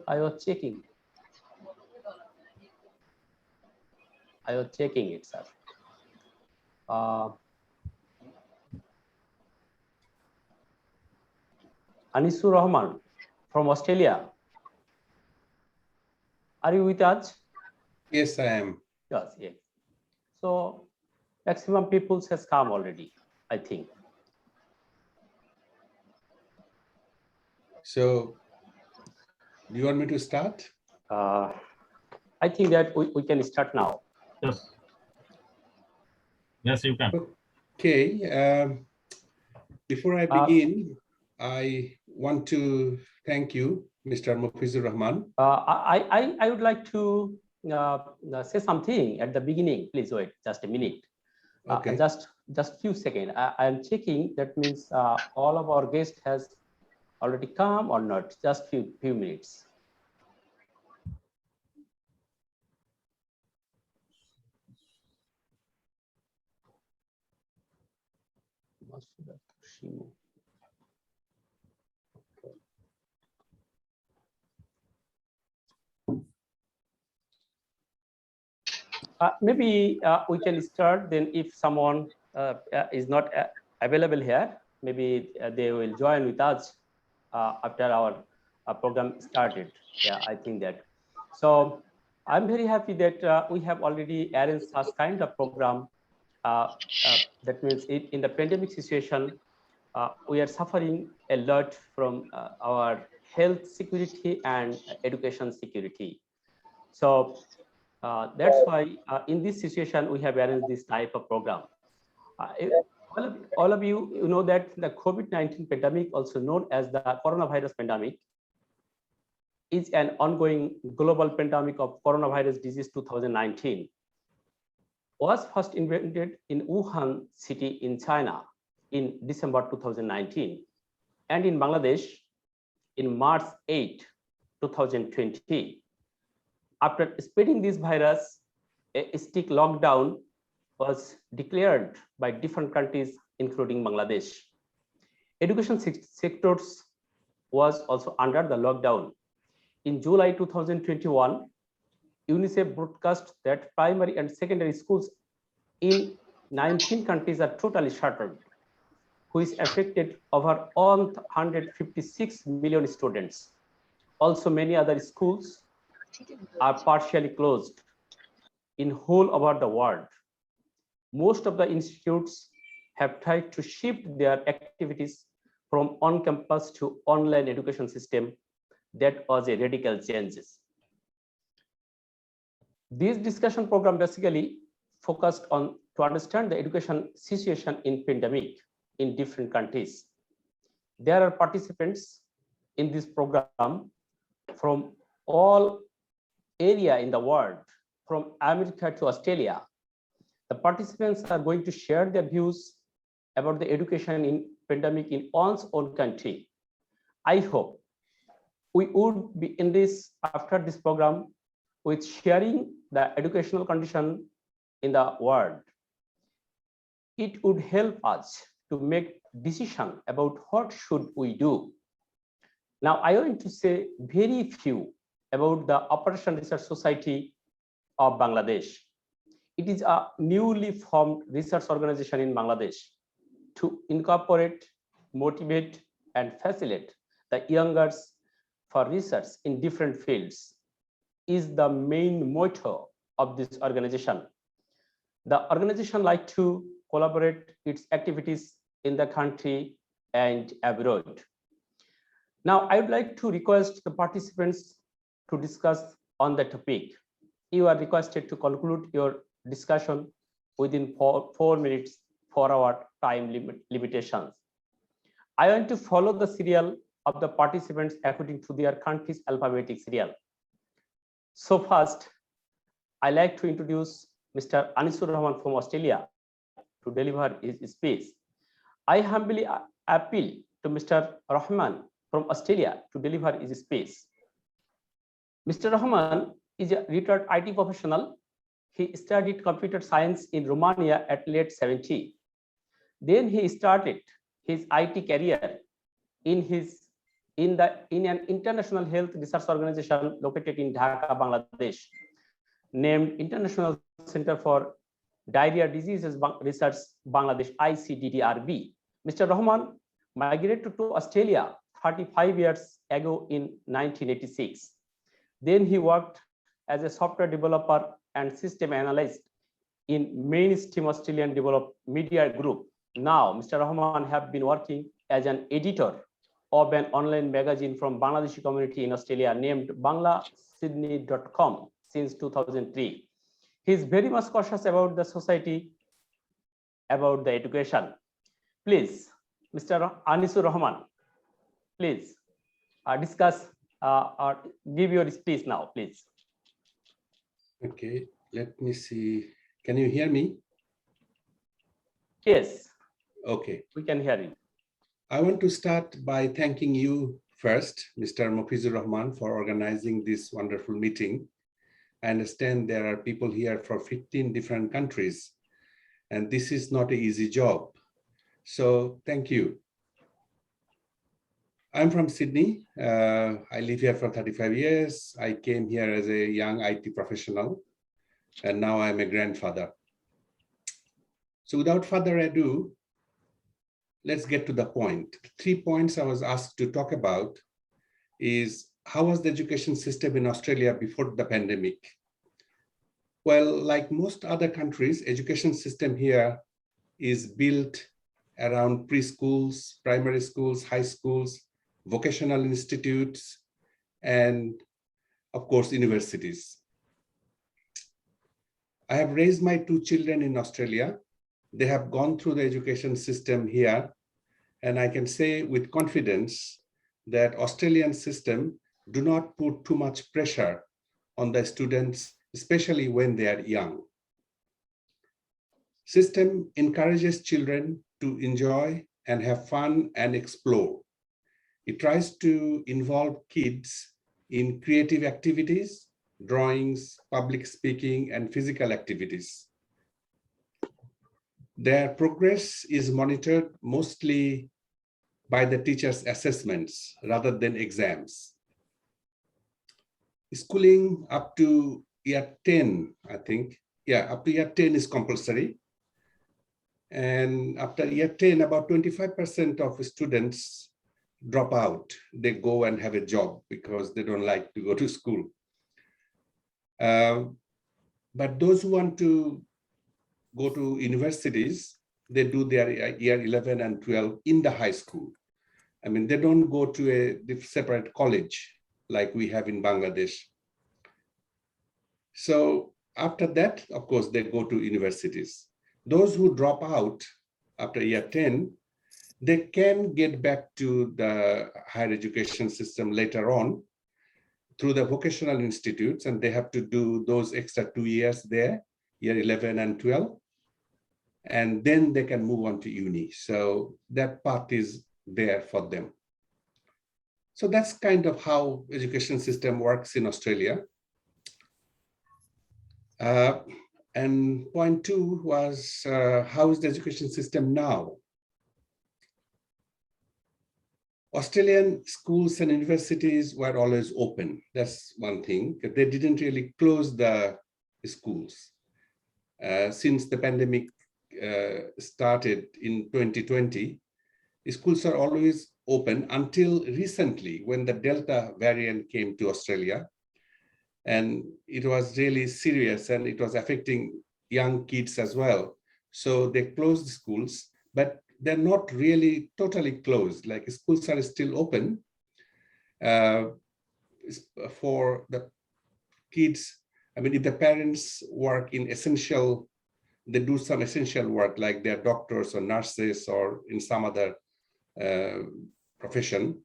I was checking. It, sir. Anisur Rahman from Australia. Are you with us? Yes, I am. Yes, yes. So maximum people has come already, I think. So, do you want me to start? I think that we can start now. Yes. Yes, you can. Okay. Before I begin, I want to thank you, Mr. Mufizur Rahman. I would like to say something at the beginning. Please wait just a minute. Okay. Just few seconds. I am checking. That means all of our guests has already come or not. Just few minutes. Maybe we can start then. If someone is not available here, maybe they will join with us after our program started. Yeah, I think that. So I'm very happy that we have already arranged such kind of program. That means in the pandemic situation, we are suffering a lot from our health security and education security. So that's why in this situation, we have arranged this type of program. All of you know that the COVID-19 pandemic, also known as the coronavirus pandemic, is an ongoing global pandemic of coronavirus disease 2019. Was first invented in Wuhan city in China in December 2019, and in Bangladesh in March 8, 2020. After spreading this virus, a strict lockdown was declared by different countries, including Bangladesh. Education sectors was also under the lockdown. In July 2021, UNICEF broadcast that primary and secondary schools in 19 countries are totally shuttered, which affected over 156 million students. Also, many other schools are partially closed in whole over the world. Most of the institutes have tried to shift their activities from on-campus to online education system. That was a radical change. This discussion program basically focused on to understand the education situation in pandemic in different countries. There are participants in this program from all area in the world, from America to Australia. The participants are going to share their views about the education in pandemic in one's own country. I hope we would be in this after this program with sharing the educational condition in the world. It would help us to make decision about what should we do. Now I want to say very few about the Operation Research Society of Bangladesh. It is a newly formed research organization in Bangladesh to incorporate, motivate, and facilitate the youngers for research in different fields is the main motto of this organization. The organization like to collaborate its activities in the country and abroad. Now, I would like to request the participants to discuss on the topic. You are requested to conclude your discussion within 4 minutes for our time limitations. I want to follow the serial of the participants according to their country's alphabetic serial. So first, I like to introduce Mr. Anisur Rahman from Australia to deliver his speech. I humbly appeal to Mr. Rahman from Australia to deliver his speech. Mr. Rahman is a retired IT professional. He studied computer science in Romania at late 70. Then he started his IT career in his in an international health research organization located in Dhaka, Bangladesh, named International Center for Diarrhea Diseases Research Bangladesh, ICDDRB. Mr. Rahman migrated to Australia 35 years ago in 1986. Then he worked as a software developer and system analyst in mainstream Australian developed media group. Now, Mr. Rahman have been working as an editor of an online magazine from Bangladeshi community in Australia named BanglaSydney.com since 2003. He is very much cautious about the society, about the education. Please, Mr. Anisur Rahman, please discuss or give your speech now, please. Okay, let me see. Can you hear me? Yes. Okay. We can hear you. I want to start by thanking you first, Mr. Mofizur Rahman, for organizing this wonderful meeting. I understand there are people here from 15 different countries, and this is not an easy job. So thank you. I'm from Sydney. I live here for 35 years. I came here as a young IT professional, and now I'm a grandfather. So without further ado, let's get to the point. 3 points I was asked to talk about is how was the education system in Australia before the pandemic? Well, like most other countries, education system here is built around preschools, primary schools, high schools, vocational institutes, and of course, universities. I have raised my 2 children in Australia. They have gone through the education system here, and I can say with confidence that Australian system do not put too much pressure on the students, especially when they are young. System encourages children to enjoy and have fun and explore. It tries to involve kids in creative activities, drawings, public speaking, and physical activities. Their progress is monitored mostly by the teachers' assessments rather than exams. Schooling up to year 10, I think. Yeah, up to year 10 is compulsory. And after year 10, about 25% of students drop out. They go and have a job because they don't like to go to school. But those who want to go to universities, they do their year 11 and 12 in the high school. I mean, they don't go to a separate college like we have in Bangladesh. So after that, of course, they go to universities. Those who drop out after year 10, they can get back to the higher education system later on through the vocational institutes, and they have to do those extra 2 years there, year 11 and 12, and then they can move on to uni. So that part is there for them. So that's kind of how education system works in Australia. And point 2 was, how is the education system now? Australian schools and universities were always open. That's one thing. They didn't really close the schools. Since the pandemic started in 2020, schools are always open until recently when the Delta variant came to Australia. And it was really serious and it was affecting young kids as well. So they closed schools, but they're not really totally closed. Like schools are still open for the kids. I mean, if the parents work in essential, they do some essential work like they're doctors or nurses or in some other profession.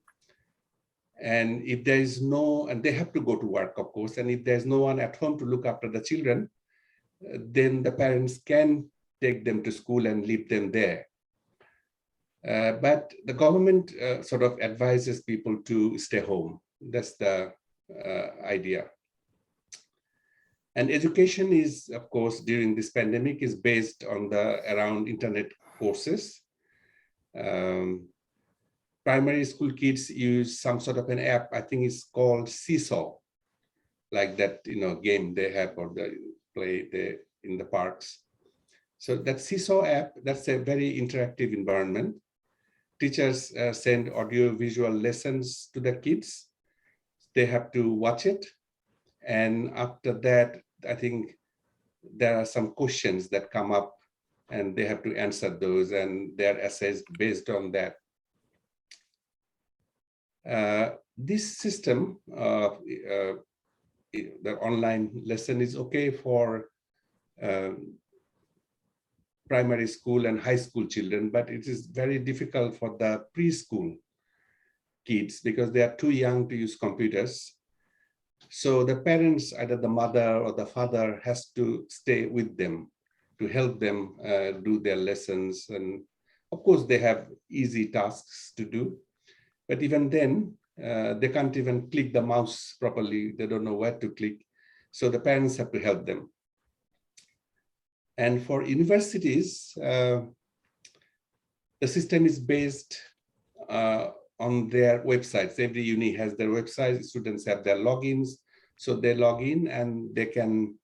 And if there is no, and they have to go to work, of course, and if there's no one at home to look after the children, then the parents can take them to school and leave them there. But the government sort of advises people to stay home. That's the idea. And education is, of course, during this pandemic is based on around internet courses. primary school kids use some sort of an app. I think it's called Seesaw, like that, game they have or they play in the parks. So that Seesaw app, that's a very interactive environment. Teachers send audio visual lessons to the kids. They have to watch it. And after that, I think there are some questions that come up and they have to answer those, and they're assessed based on that. This system, the online lesson, is okay for primary school and high school children, but it is very difficult for the preschool kids because they are too young to use computers. So the parents, either the mother or the father, has to stay with them to help them do their lessons. And of course, they have easy tasks to do, but even then, they can't even click the mouse properly. They don't know where to click. So the parents have to help them. And for universities, the system is based on their websites. Every uni has their website. Students have their logins. So they log in and they can,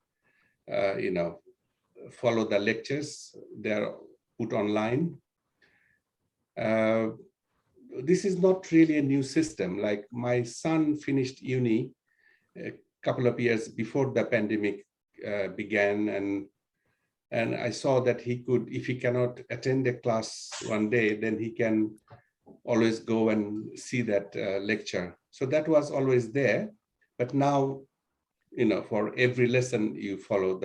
follow the lectures. They're put online. This is not really a new system. Like my son finished uni a couple of years before the pandemic began, and I saw that he could, if he cannot attend a class one day, then he can always go and see that lecture. So that was always there, but now, for every lesson you follow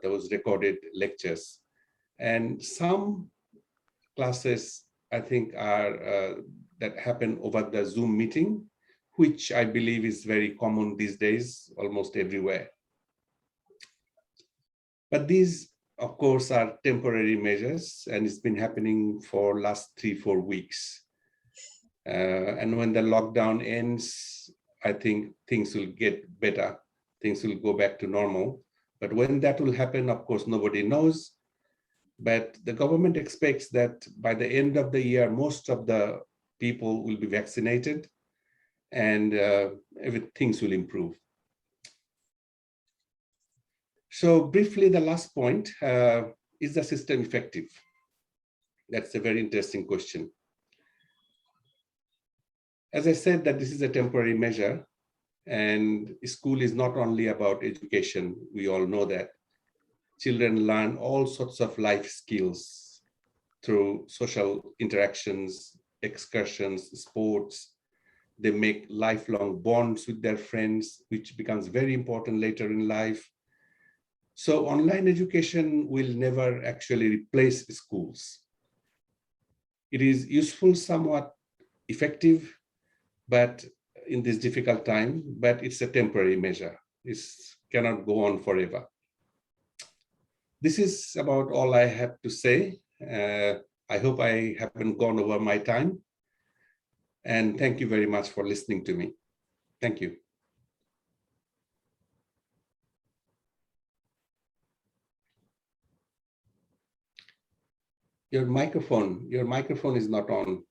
those recorded lectures. And some classes, I think, are that happen over the Zoom meeting, which I believe is very common these days, almost everywhere. But these, of course, are temporary measures, and it's been happening for last 3-4 weeks. And when the lockdown ends, I think things will get better. Things will go back to normal. But when that will happen, of course, nobody knows. But the government expects that by the end of the year, most of the people will be vaccinated and things will improve. So briefly, the last point, is the system effective? That's a very interesting question. As I said, that this is a temporary measure, and school is not only about education. We all know that. Children learn all sorts of life skills through social interactions, excursions, sports. They make lifelong bonds with their friends, which becomes very important later in life. So online education will never actually replace schools. It is useful, somewhat effective, but in this difficult time, but it's a temporary measure. It cannot go on forever. This is about all I have to say. I hope I haven't gone over my time. And thank you very much for listening to me. Thank you. Your microphone is not on.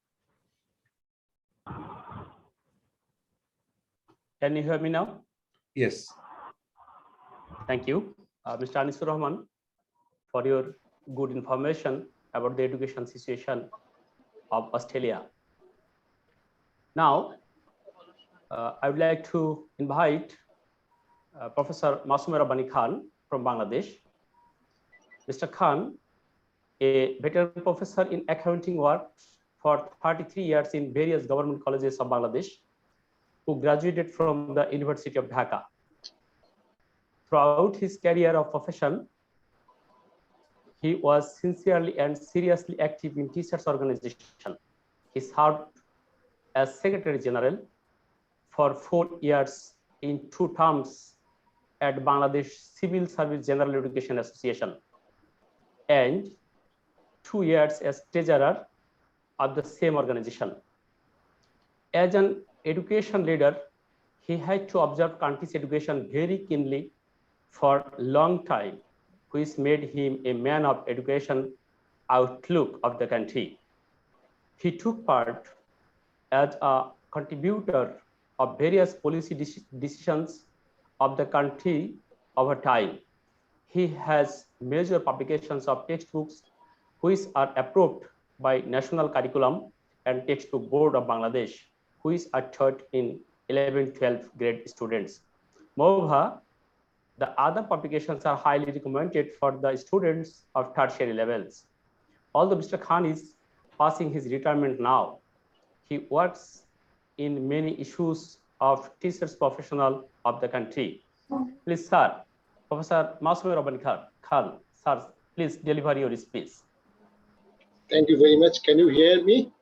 Can you hear me now? Yes. Thank you, Mr. Anisur Rahman, for your good information about the education situation of Australia. Now, I would like to invite Professor Masume Rabbani Khan from Bangladesh. Mr. Khan, a veteran professor in accounting, worked for 33 years in various government colleges of Bangladesh, who graduated from the University of Dhaka. Throughout his career of profession, he was sincerely and seriously active in teachers' organization. He served as Secretary General for 4 years in 2 terms at Bangladesh Civil Service General Education Association and 2 years as Treasurer of the same organization. As an education leader, he had to observe country's education very keenly for a long time, which made him a man of education outlook of the country. He took part as a contributor of various policy decisions of the country over time. He has major publications of textbooks which are approved by National Curriculum and Textbook Board of Bangladesh, which are taught in 11-12 grade students. Moreover, the other publications are highly recommended for the students of tertiary levels. Although Mr. Khan is passing his retirement now, he works in many issues of teachers professional of the country. Please, sir, Professor Masumir Rabani Khan, sir, please deliver your speech. Thank you very much. Can you hear me?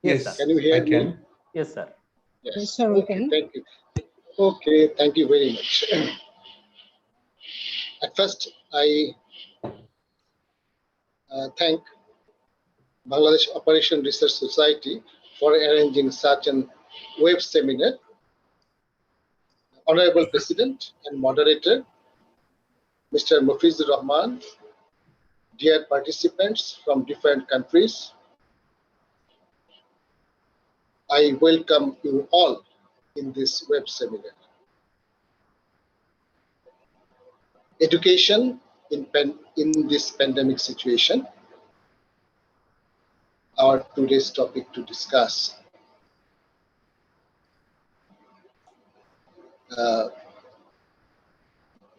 Yes, sir. Can you hear I me? can. Yes, sir. Yes. Sir, we Okay, can. thank you. Okay, thank you very much. At first, I thank Bangladesh Operation Research Society for arranging such an web seminar. Honorable President and Moderator, Mr. Mufizur Rahman, dear participants from different countries, I welcome you all in this web seminar. Education in this pandemic situation, our today's topic to discuss.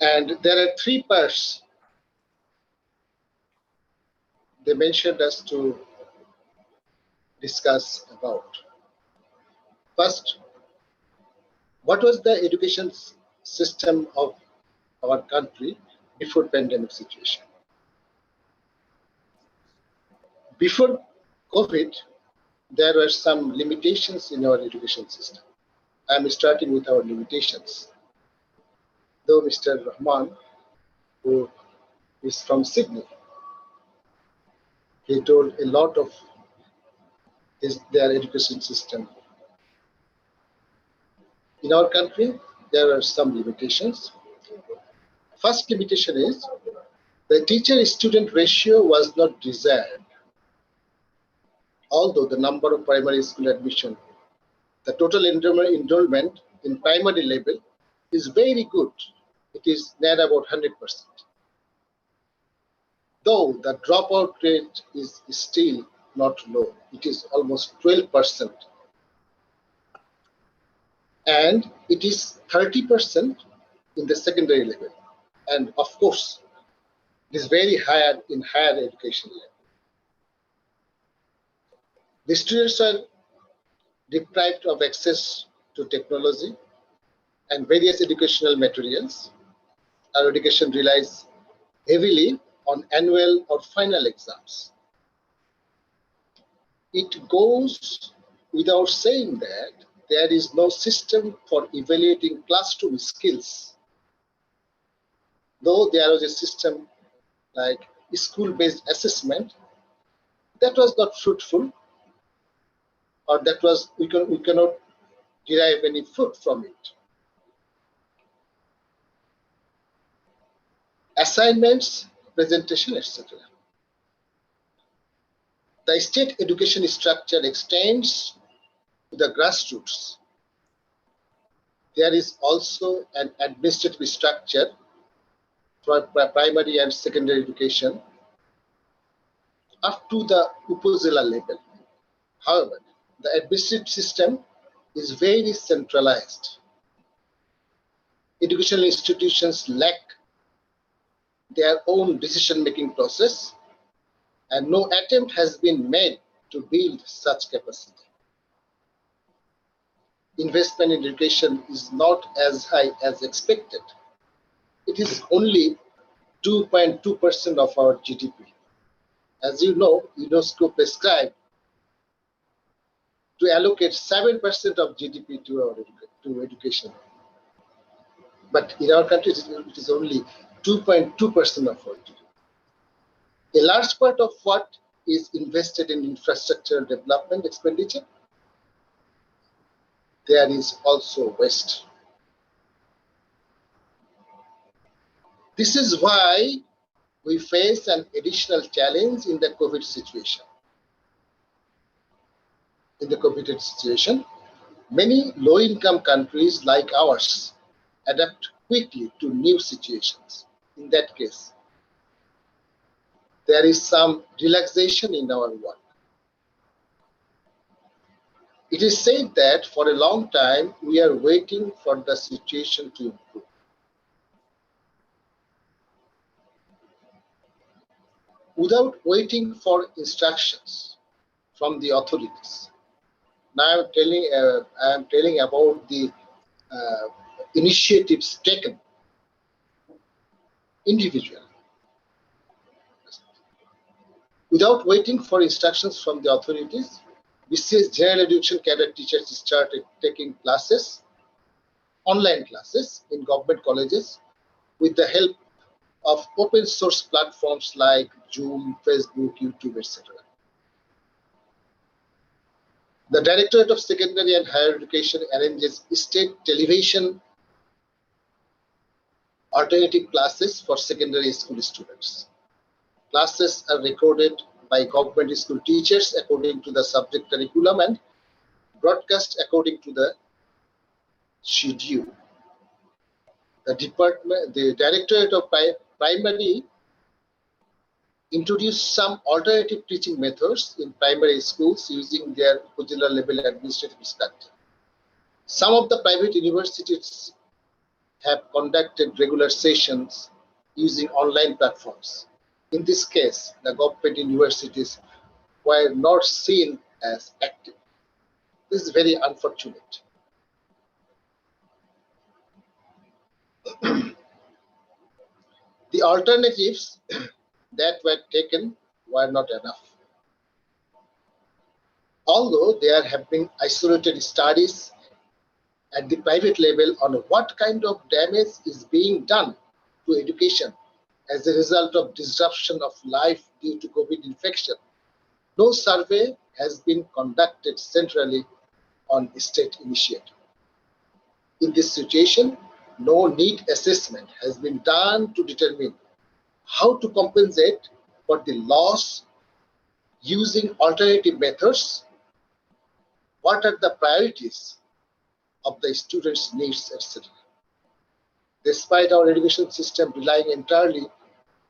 And there are three parts they mentioned us to discuss about. First, what was the education system of our country before pandemic situation? Before COVID, there were some limitations in our education system. I'm starting with our limitations. Though Mr. Rahman, who is from Sydney, he told a lot of their education system. In our country, there are some limitations. First limitation is the teacher-student ratio was not desired. Although the number of primary school admission, the total enrollment in primary level is very good. It is near about 100%. Though the dropout rate is still not low, it is almost 12%. And it is 30% in the secondary level. And of course, it is very high in higher education level. The students are deprived of access to technology and various educational materials. Our education relies heavily on annual or final exams. It goes without saying that there is no system for evaluating classroom skills. Though there was a system like school-based assessment, that was not fruitful, or that was we cannot derive any fruit from it. Assignments, presentation, etc. The state education structure extends to the grassroots. There is also an administrative structure for primary and secondary education up to the Upazila level. However, the administrative system is very centralized. Educational institutions lack their own decision-making process, and no attempt has been made to build such capacity. Investment in education is not as high as expected. It is only 2.2% of our GDP. As you know, UNESCO prescribed to allocate 7% of GDP to education. But in our country, it is only 2.2% of our GDP. A large part of what is invested in infrastructure development expenditure, there is also waste. This is why we face an additional challenge in the COVID situation. in the COVID situation, many low-income countries like ours adapt quickly to new situations. In that case, there is some relaxation in our work. It is said that for a long time we are waiting for the situation to improve. Without waiting for instructions from the authorities. Now I am telling about the initiatives taken individually. Without waiting for instructions from the authorities, BCS General Education Cadre teachers started taking classes, online classes in government colleges with the help of open source platforms like Zoom, Facebook, YouTube, etc. The Directorate of Secondary and Higher Education arranges state television alternative classes for secondary school students. Classes are recorded by government school teachers according to the subject curriculum and broadcast according to the schedule. The Directorate of Primary introduced some alternative teaching methods in primary schools using their modular level administrative structure. Some of the private universities have conducted regular sessions using online platforms. In this case, the government universities were not seen as active. This is very unfortunate. The alternatives that were taken were not enough. Although there have been isolated studies at the private level on what kind of damage is being done to education as a result of disruption of life due to COVID infection, no survey has been conducted centrally on state initiative. In this situation, no need assessment has been done to determine how to compensate for the loss using alternative methods, what are the priorities of the students' needs, etc. Despite our education system relying entirely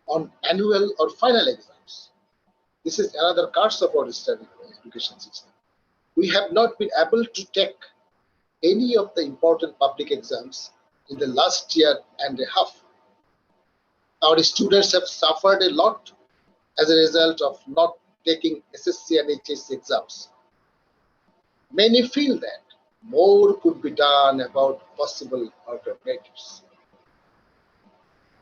on annual or final exams, this is another curse of our education system. We have not been able to take any of the important public exams in the last year and a half. Our students have suffered a lot as a result of not taking SSC and HS exams. Many feel that more could be done about possible alternatives.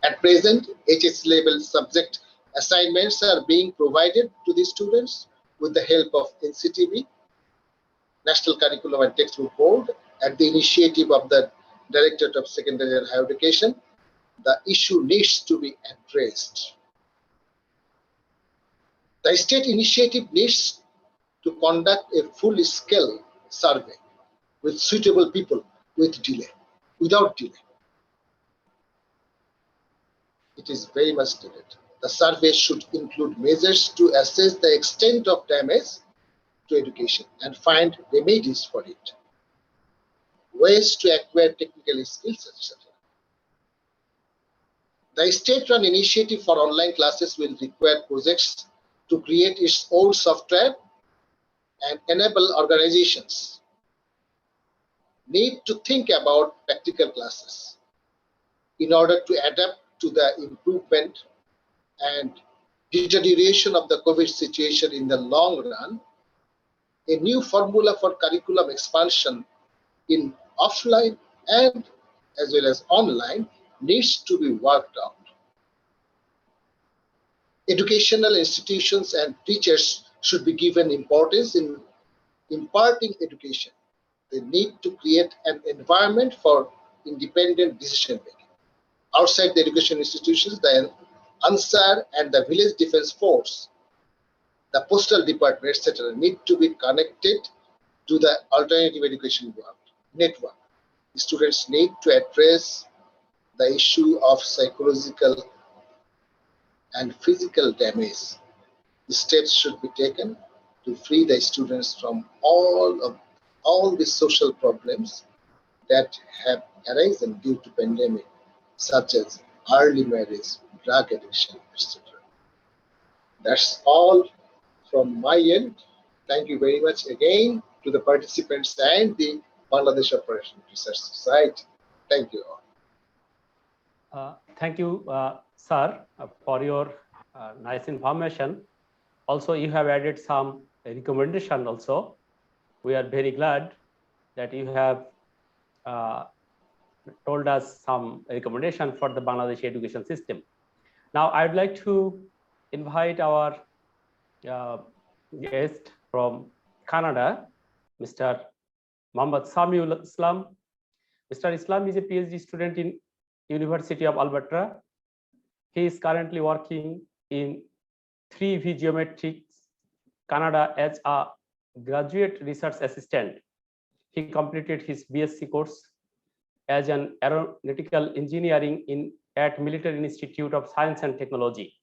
At present, HS level subject assignments are being provided to the students with the help of NCTB, National Curriculum and Textbook Board, at the initiative of the Directorate of Secondary and Higher Education. The issue needs to be addressed. The state initiative needs to conduct a full-scale survey with suitable people without delay. It is very much needed. The survey should include measures to assess the extent of damage to education and find remedies for it, ways to acquire technical skills, etc. The state-run initiative for online classes will require projects to create its own software and enable organizations need to think about practical classes in order to adapt to the improvement and deterioration of the COVID situation in the long run. A new formula for curriculum expansion in offline and as well as online needs to be worked out. Educational institutions and teachers should be given importance in imparting education. They need to create an environment for independent decision making. Outside the education institutions, the ANSAR and the Village Defense Force, the Postal Department, etc., need to be connected to the alternative education network. Students need to address the issue of psychological and physical damage. The steps should be taken to free the students from all the social problems that have arisen due to pandemic, such as early marriage, drug addiction, etc. That's all from my end. Thank you very much again to the participants and the Bangladesh Operation Research Society. Thank you all. Thank you, sir, for your nice information. Also, you have added some recommendation also. We are very glad that you have told us some recommendation for the Bangladeshi education system. Now, I'd like to invite our guest from Canada, Mr. Mohammad Samuel Islam. Mr. Islam is a PhD student in University of Alberta. He is currently working in 3V Geometrics, Canada as a graduate research assistant. He completed his BSc course as an aeronautical engineering at Military Institute of Science and Technology.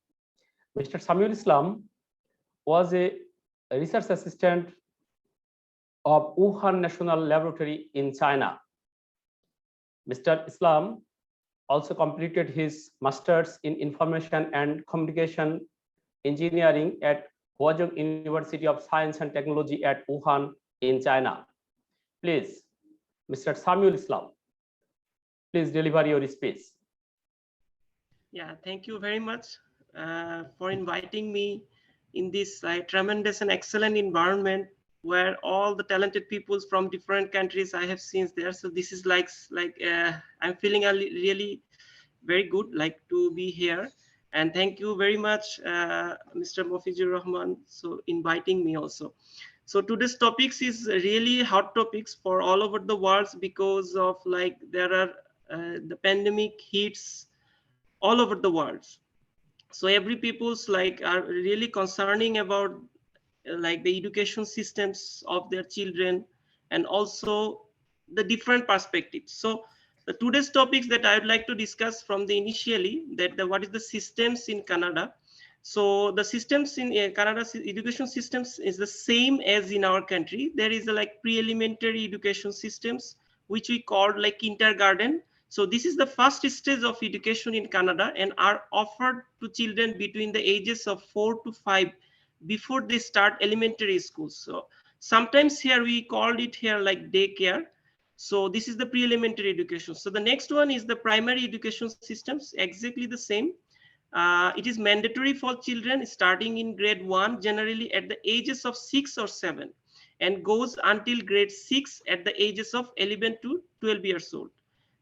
Mr. Samuel Islam was a research assistant of Wuhan National Laboratory in China. Mr. Islam also completed his master's in information and communication engineering at Huazhong University of Science and Technology at Wuhan in China. Please, Mr. Samuel Islam, please deliver your speech. Yeah, thank you very much for inviting me in this tremendous and excellent environment where all the talented peoples from different countries I have seen there. So this is like I'm feeling really very good, like to be here. And thank you very much, Mr. Mofizur Rahman, so inviting me also. So today's topics is really hot topics for all over the world because of like there are the pandemic hits all over the world. So every people's like are really concerning about like the education systems of their children and also the different perspectives. So the today's topics that I would like to discuss from the initially that what is the systems in Canada. So the systems in Canada's education systems is the same as in our country. There is a like pre-elementary education systems which we call like kindergarten. So this is the first stage of education in Canada and are offered to children between the ages of 4 to 5 before they start elementary schools. So sometimes here we called it here like daycare. So this is the pre-elementary education. So the next one is the primary education systems, exactly the same. It is mandatory for children starting in grade 1, generally at the ages of 6 or 7, and goes until grade 6 at the ages of 11 to 12 years old.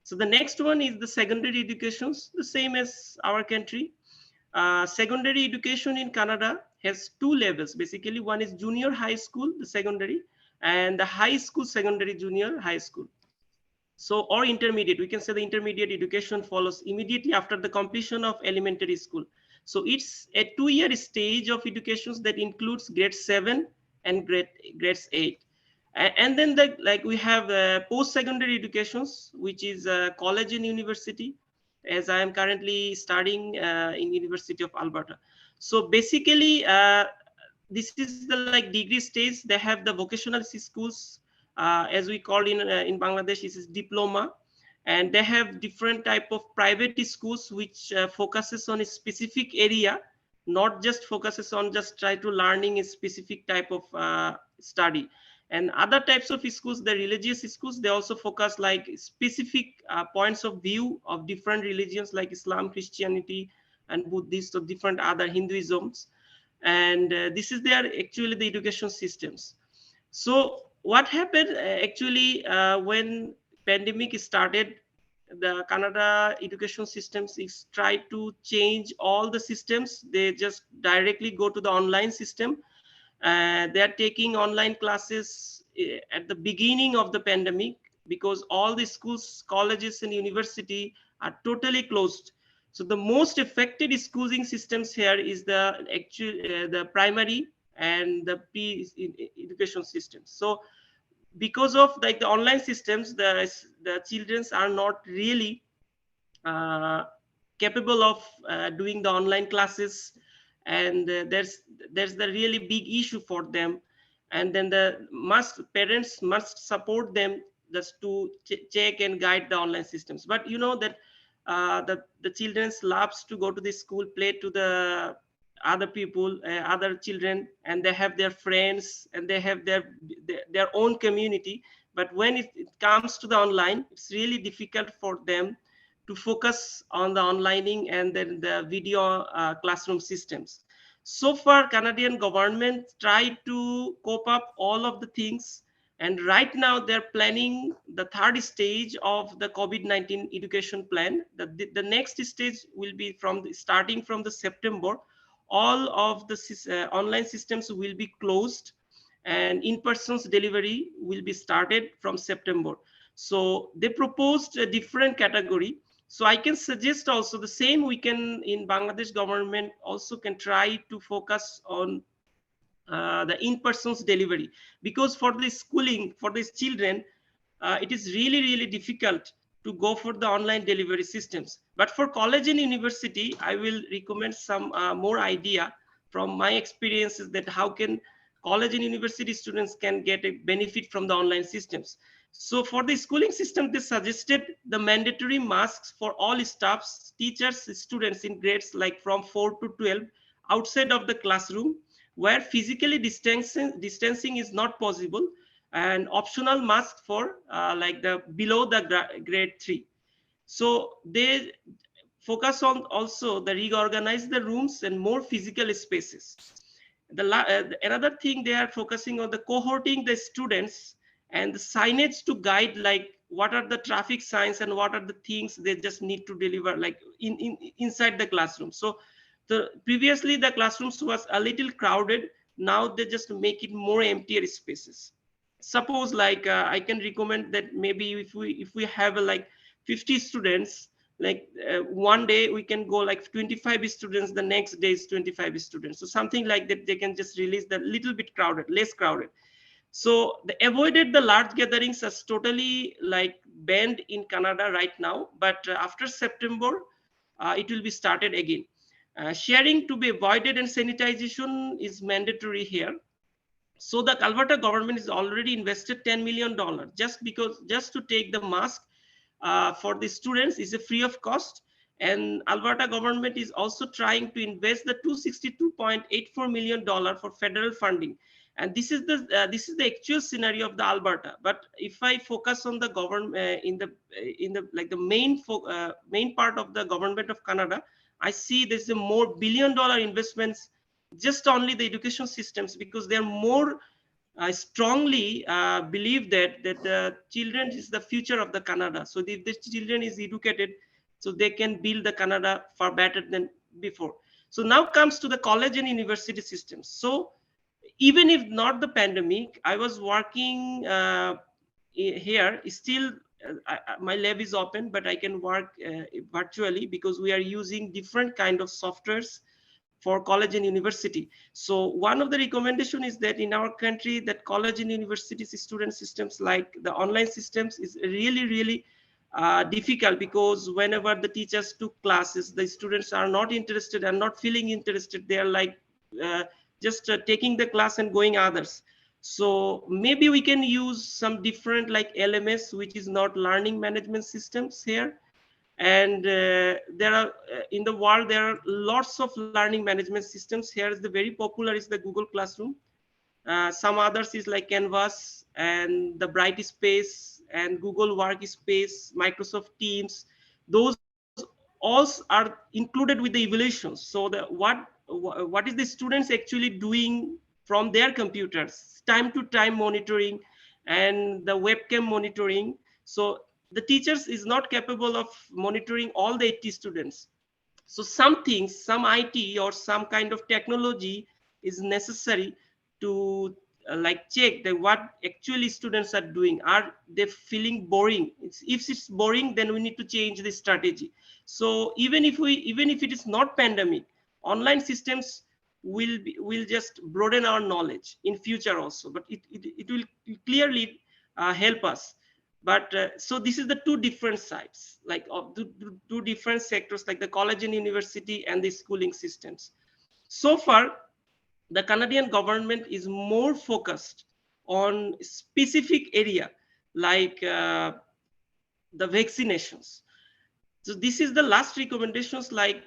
So the next one is the secondary educations, the same as our country. Secondary education in Canada has 2 levels. Basically, one is junior high school, the secondary, and the high school, secondary, junior high school. So, or intermediate, we can say the intermediate education follows immediately after the completion of elementary school. So it's a 2-year stage of education that includes grade 7 and grades 8. And then we have post-secondary educations, which is college and university, as I am currently studying in University of Alberta. So basically, this is the like degree stage. They have the vocational schools, as we call in Bangladesh, this is diploma, and they have different type of private schools which focuses on a specific area, not just focuses on just try to learning a specific type of study. And other types of schools, the religious schools, they also focus like specific points of view of different religions like Islam, Christianity, and Buddhist or different other Hinduisms. And this is their actually the education systems. So what happened actually when pandemic started, the Canada education systems is tried to change all the systems. They just directly go to the online system. They are taking online classes at the beginning of the pandemic because all the schools, colleges, and university are totally closed. So the most affected schooling systems here is the actual the primary and the pre-education systems. So because of like the online systems, the children are not really capable of doing the online classes, and there's the really big issue for them. and then parents must support them just to check and guide the online systems. But you know that the children loves to go to the school, play to the other people, other children, and they have their friends and they have their own community. But when it comes to the online, it's really difficult for them to focus on the onlining and then the video classroom systems. So far, Canadian government tried to cope up all of the things, and right now they're planning the third stage of the COVID-19 education plan. The next stage will be starting from the September. All of the online systems will be closed, and in-person delivery will be started from September. So they proposed a different category. So I can suggest also the same, we can in Bangladesh government also can try to focus on the in-person delivery, because for the schooling for these children, it is really difficult to go for the online delivery systems. But for college and university, I will recommend some more idea from my experiences that how can college and university students can get a benefit from the online systems. So for the schooling system, they suggested the mandatory masks for all staffs, teachers, students in grades like from 4 to 12 outside of the classroom where physically distancing is not possible, and optional mask for like the below the grade 3. So they focus on also the reorganize the rooms and more physical spaces. Another thing, they are focusing on the cohorting the students and the signage to guide like what are the traffic signs and what are the things they just need to deliver like inside the classroom. So previously the classrooms was a little crowded, now they just make it more emptier spaces. Suppose like I can recommend that maybe if we have like 50 students, like one day we can go like 25 students, the next day is 25 students, so something like that. They can just release the little bit crowded, less crowded. So they avoided the large gatherings as totally like banned in Canada right now, but after September it will be started again. Sharing to be avoided and sanitization is mandatory here. So the Alberta government has already invested $10 million just to take the mask for the students is a free of cost. And Alberta government is also trying to invest the $262.84 million for federal funding. And this is the actual scenario of the Alberta. But if I focus on the government in the like the main part of the government of Canada, I see there's a more billion-dollar investments just only the education systems, because they're more strongly believe that the children is the future of the Canada. So if the children is educated, so they can build the Canada far better than before. So now comes to the college and university systems. So even if not the pandemic, I was working here still. My lab is open, but I can work virtually because we are using different kind of softwares for college and university. So one of the recommendation is that in our country that college and university student systems like the online systems is really difficult, because whenever the teachers took classes, the students are not interested and not feeling interested. They are like just taking the class and going others. So maybe we can use some different like LMS, which is not learning management systems here. And there are in the world there are lots of learning management systems. Here is the very popular is the Google Classroom. Some others is like Canvas and the Bright Space and Google Workspace, Microsoft Teams. Those all are included with the evaluations. So what is the students actually doing from their computers, time to time monitoring and the webcam monitoring. So the teachers is not capable of monitoring all the 80 students. So some things, some IT or some kind of technology is necessary to like check that what actually students are doing. Are they feeling boring? If it's boring, then we need to change the strategy. So even if it is not pandemic, online systems will just broaden our knowledge in future also, but it will clearly help us. But so this is the two different sides, like of two different sectors, like the college and university and the schooling systems. So far the Canadian government is more focused on specific area like the vaccinations. So this is the last recommendations, like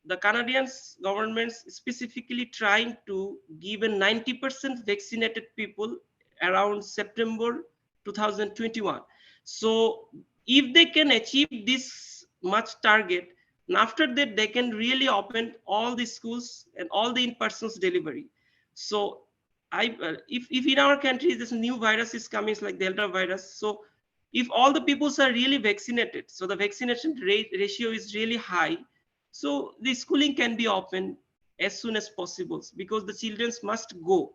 the Canadian government specifically trying to give a 90% vaccinated people around September 2021. So if they can achieve this much target, and after that they can really open all the schools and all the in-person delivery. So if in our country this new virus is coming, like Delta virus, so if all the peoples are really vaccinated, so the vaccination rate ratio is really high, so the schooling can be open as soon as possible, because the children must go.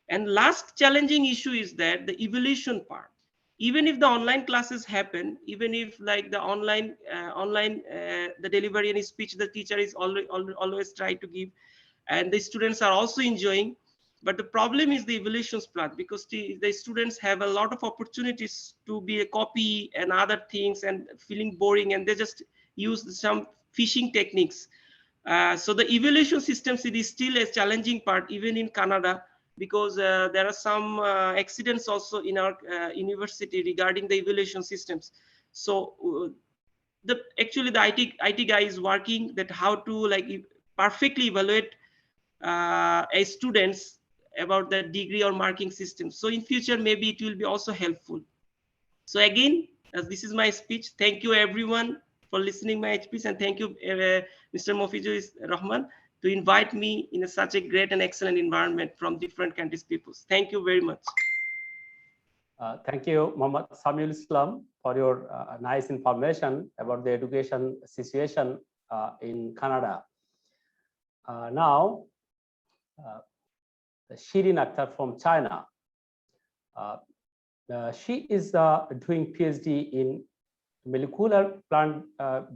And last challenging issue is that the evaluation part. Even if the online classes happen, even if like the online the delivery and speech the teacher is always try to give, and the students are also enjoying, but the problem is the evaluations plan, because the students have a lot of opportunities to be a copy and other things and feeling boring, and they just use some phishing techniques. So the evaluation systems, it is still a challenging part even in Canada, because there are some accidents also in our university regarding the evaluation systems. So actually the IT guy is working that how to like perfectly evaluate a students about the degree or marking system. So in future maybe it will be also helpful. So again, as this is my speech, thank you everyone for listening my speech, and thank you Mr. Mofizur Rahman to invite me in such a great and excellent environment from different countries peoples. Thank you very much. Thank you, Muhammad Samiul Islam, for your nice information about the education situation in Canada. Now, Shirin Akhtar from China. She is doing PhD in molecular plant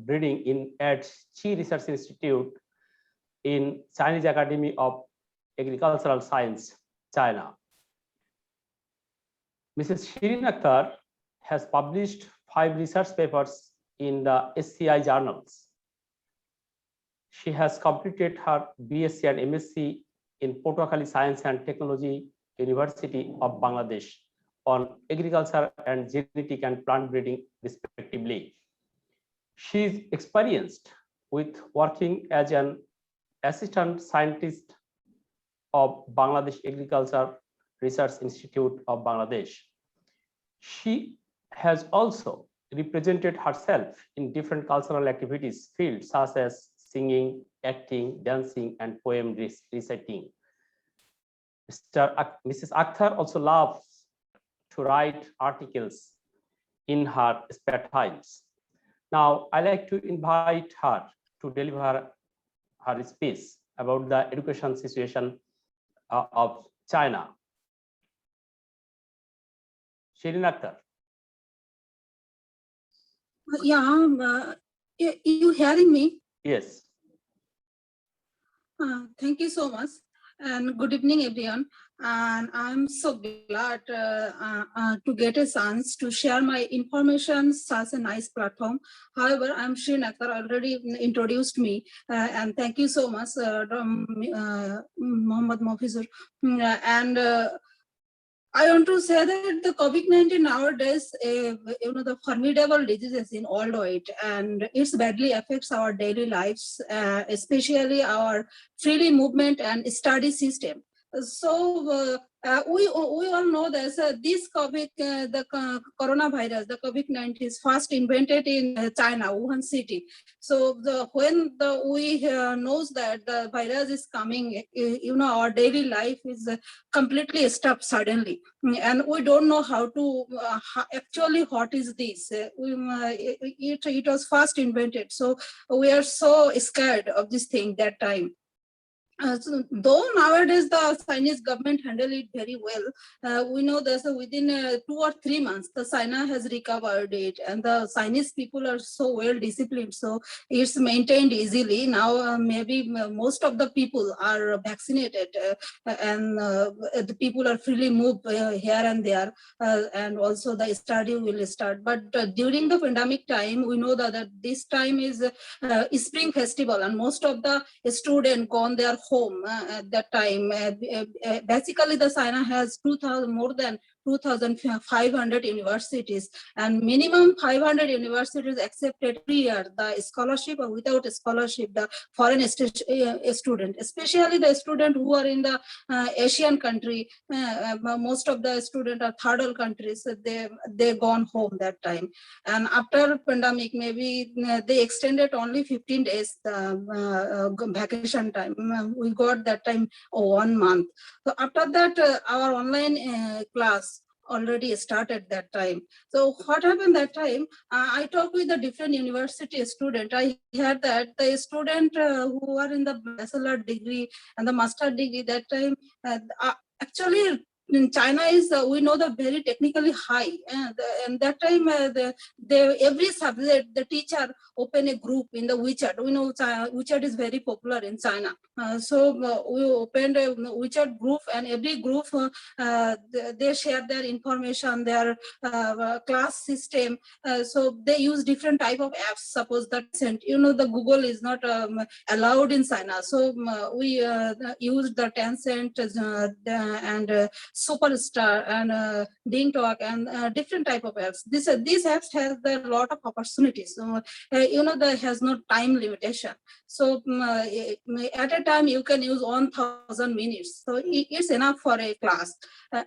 breeding at Chi Research Institute in Chinese Academy of Agricultural Science, China. Mrs. Shirin Akhtar has published 5 research papers in the SCI journals. She has completed her BSc and MSc in Potokali Science and Technology University of Bangladesh on agriculture and genetic and plant breeding respectively. She is experienced with working as an assistant scientist of Bangladesh Agriculture Research Institute of Bangladesh. She has also represented herself in different cultural activities fields such as singing, acting, dancing, and poem reciting. Mrs. Akhtar also loves to write articles in her spare times. Now, I like to invite her to deliver her speech about the education situation of China. Shirin Akhtar. Yeah, you hearing me? Yes. Thank you so much, and good evening, everyone. And I'm so glad to get a chance to share my information, such a nice platform. However, I'm Shirin Akhtar, already introduced me, and thank you so much, Mohammad Mofizur. And I want to say that the COVID-19 nowadays, the formidable diseases in worldwide, and it badly affects our daily lives, especially our freely movement and study system. So we all know that this COVID, the coronavirus, the COVID-19 is first invented in China, Wuhan city. So when we knows that the virus is coming, our daily life is completely stopped suddenly, and we don't know how to actually what is this. It was first invented, so we are so scared of this thing that time. So though nowadays the Chinese government handle it very well, we know that within 2 or 3 months, the China has recovered it, and the Chinese people are so well disciplined, so it's maintained easily. Now maybe most of the people are vaccinated, and the people are freely moved here and there, and also the study will start. But during the pandemic time, we know that this time is spring festival, and most of the students gone their home at that time. Basically, the China has more than 2,500 universities, and minimum 500 universities accepted every year the scholarship, or without a scholarship, the foreign student, especially the student who are in the Asian country. Most of the students are third world countries. They gone home that time, and after pandemic, maybe they extended only 15 days vacation time. We got that time 1 month. So after that, our online class already started that time. So what happened that time? I talked with the different university student. I heard that the student who are in the bachelor degree and the master degree that time, actually in China is, we know, the very technically high, and that time every subject the teacher open a group in the WeChat. We know WeChat is very popular in China, so we opened a WeChat group, and every group they share their information, their class system. So they use different type of apps. Suppose that the Google is not allowed in China, so we used the Tencent and Superstar and DingTalk and different type of apps. These apps has a lot of opportunities. There has no time limitation. So at a time you can use 1,000 minutes. So it's enough for a class.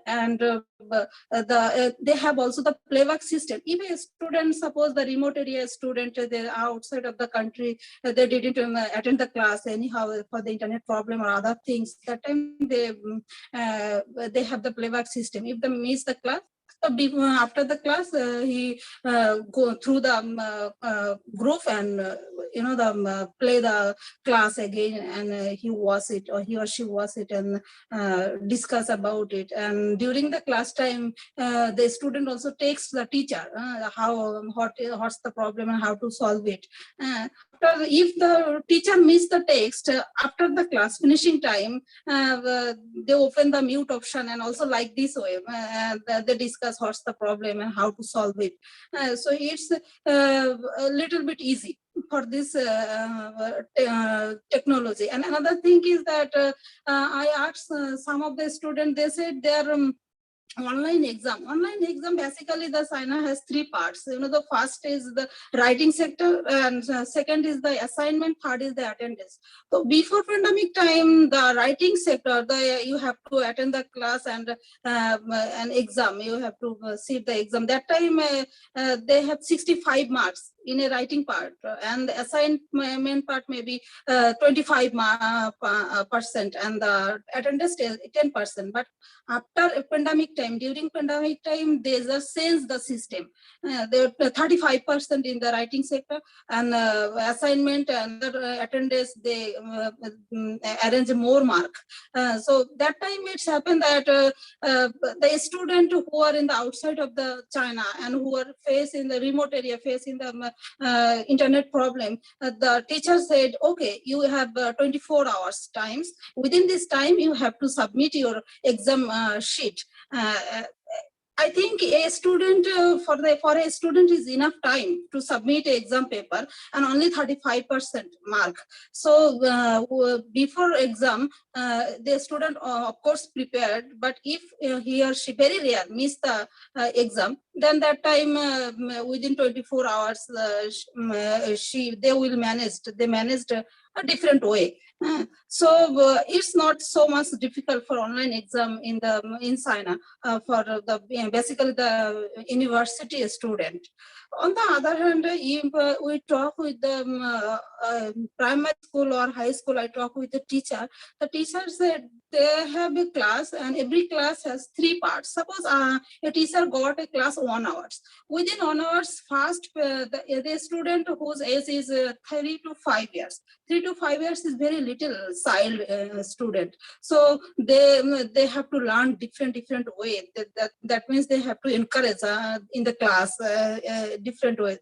And they have also the playback system. If a student, suppose the remote area student, they're outside of the country, they didn't attend the class anyhow for the internet problem or other things, that time they have the playback system. If they miss the class, after the class, he go through the group and play the class again, and he watch it, or he or she watch it and discuss about it. And during the class time, the student also takes the teacher what's the problem and how to solve it. If the teacher missed the text, after the class finishing time, they open the mute option, and also like this way, they discuss what's the problem and how to solve it. So it's a little bit easy for this technology. And another thing is that I asked some of the students, they said their online exam basically the China has three parts. The first is the writing sector, and second is the assignment, third is the attendance. So before pandemic time, the writing sector, you have to attend the class and an exam, you have to sit the exam. That time they have 65 marks in a writing part, and the assignment part maybe 25%, and the attendance is 10%. But after pandemic time, during pandemic time, they just changed the system. They 35% in the writing sector, and assignment and attendance, they arrange more mark. So that time it's happened that the student who are in the outside of the China and who are facing the remote area, facing the internet problem, the teacher said, okay, you have 24 hours times. Within this time, you have to submit your exam sheet. I think a student, for a student is enough time to submit an exam paper, and only 35% mark. So before exam, the student of course prepared, but if he or she very rare miss the exam, then that time within 24 hours they managed a different way. So it's not so much difficult for online exam in China for basically the university student. On the other hand, if we talk with the primary school or high school, I talk with the teacher. The teacher said they have a class, and every class has three parts. Suppose a teacher got a class 1 hour. Within 1 hour, first the student whose age is 3 to 5 years. 3 to 5 years is very little child student. So they have to learn different way. That means they have to encourage in the class different way.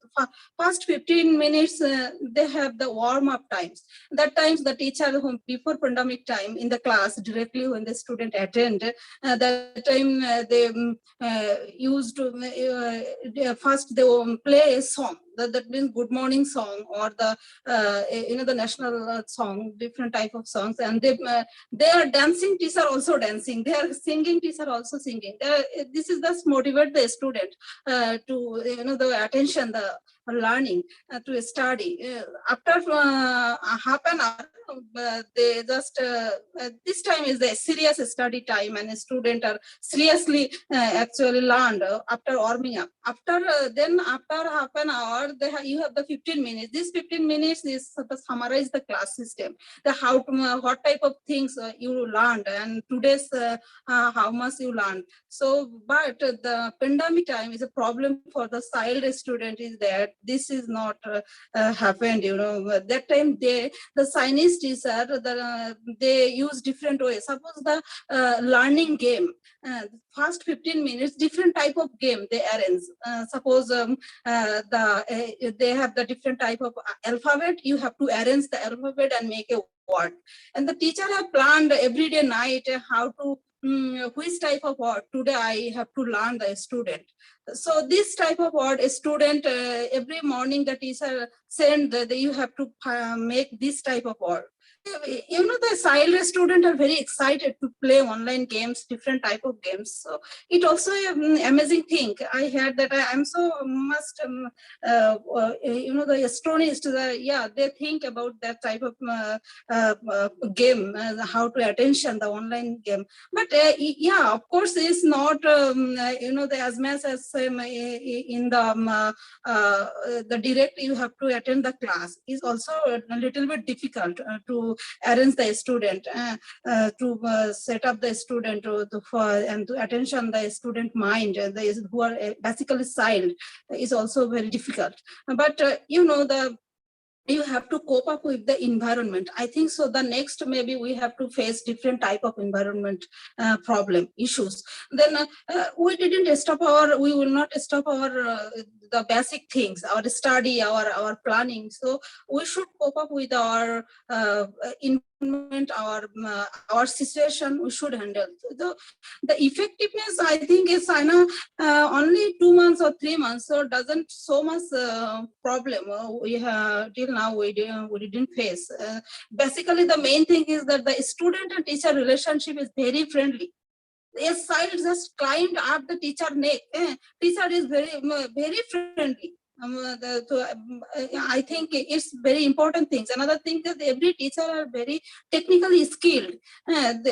First 15 minutes they have the warm up times. That times the teacher before pandemic time in the class directly when the student attend, that time they used to first they play a song. That means good morning song or the the national song, different type of songs, and they are dancing. Teacher also dancing. They are singing. Teacher also singing. This is just motivate the student to the attention, the learning, to study. After half an hour, they just this time is the serious study time, and student are seriously actually learned after warming up. After then after half an hour, you have the 15 minutes. This 15 minutes is to summarize the class system, the how to, what type of things you learned, and today's how much you learned. So, but the pandemic time is a problem for the child student is that this is not happened. That time the Chinese teacher they use different ways. Suppose the learning game. First 15 minutes, different type of game they arrange. Suppose they have the different type of alphabet. You have to arrange the alphabet and make a word. And the teacher have planned every day night how to which type of word today I have to learn the student. So this type of word a student every morning the teacher send that you have to make this type of word. The child students are very excited to play online games, different type of games. So it also an amazing thing. I heard that I'm so must, the astonished that, they think about that type of game, how to attention the online game. But of course, it's not, as much as in the direct you have to attend the class is also a little bit difficult to arrange the student, to set up the student and to attention the student mind, who are basically child is also very difficult. But you have to cope up with the environment. I think so. The next maybe we have to face different type of environment problem issues. Then we will not stop our the basic things, our study, our planning. So we should cope up with our environment, our situation. We should handle the effectiveness. I think is only 2 months or 3 months, so doesn't so much problem we have till now we didn't face. Basically, the main thing is that the student and teacher relationship is very friendly. A child just climbed up the teacher neck. Teacher is very friendly. I think it's very important things. Another thing that every teacher are very technically skilled, and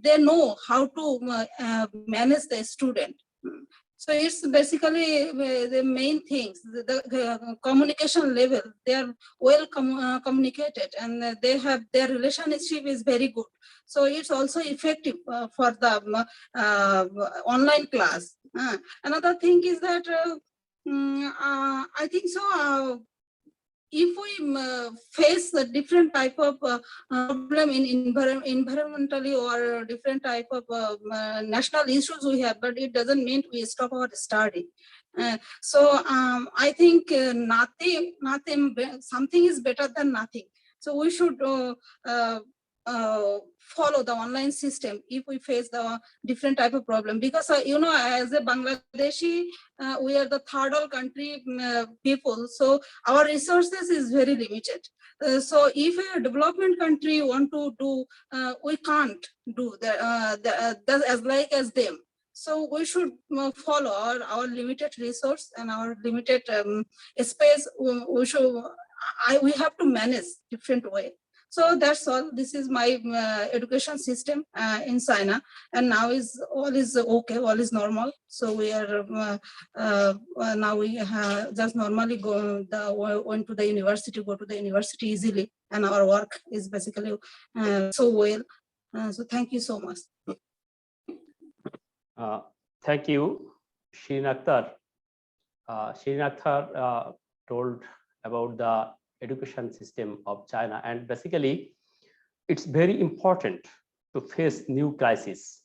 they know how to manage the student. So it's basically the main things, the communication level. They are well communicated, and they have their relationship is very good. So it's also effective for the online class. Another thing is that I think so. If we face a different type of problem in environmentally or different type of national issues we have, but it doesn't mean we stop our study. So I think something is better than nothing. So we should follow the online system if we face the different type of problem, because as a Bangladeshi, we are the third world country people, so our resources is very limited. So if a development country want to do, we can't do as like as them. So we should follow our limited resource and our limited space. We have to manage different way. So that's all. This is my education system in China, and now all is okay, all is normal. So we are now we just normally go to the university easily, and our work is basically so well. So thank you so much. Thank you, Shirin Akhtar. Shirin Akhtar told about the education system of China, and basically it's very important to face new crisis.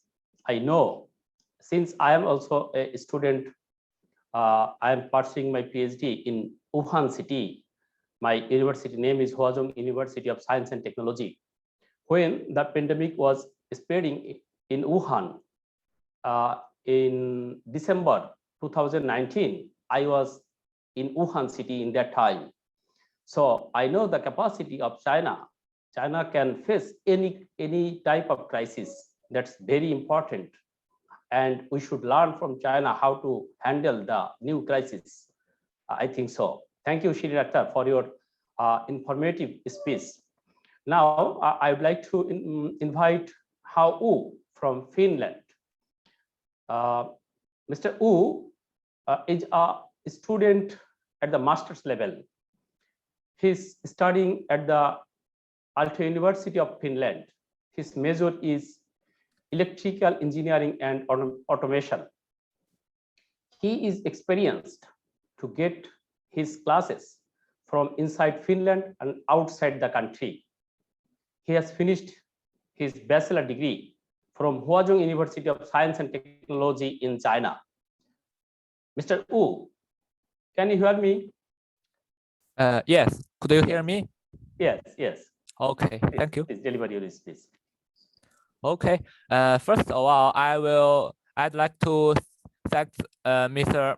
I know, since I am also a student, I am pursuing my PhD in Wuhan city. My university name is Huazhong University of Science and Technology. When the pandemic was spreading in Wuhan in December 2019, I was in Wuhan city in that time. So I know the capacity of China. China can face any type of crisis. That's very important. And we should learn from China how to handle the new crisis. I think so. Thank you, Shri Akhtar, for your informative speech. Now, I would like to invite Hao Wu from Finland. Mr. Wu is a student at the master's level. He's studying at the Aalto University of Finland. His major is electrical engineering and automation. He is experienced to get his classes from inside Finland and outside the country. He has finished his bachelor degree from Huazhong University of Science and Technology in China. Mr. Wu, can you hear me? Yes, could you hear me? Yes, yes. Okay, thank you. Please deliver your speech. Okay, first of all, I'd like to thank Mr.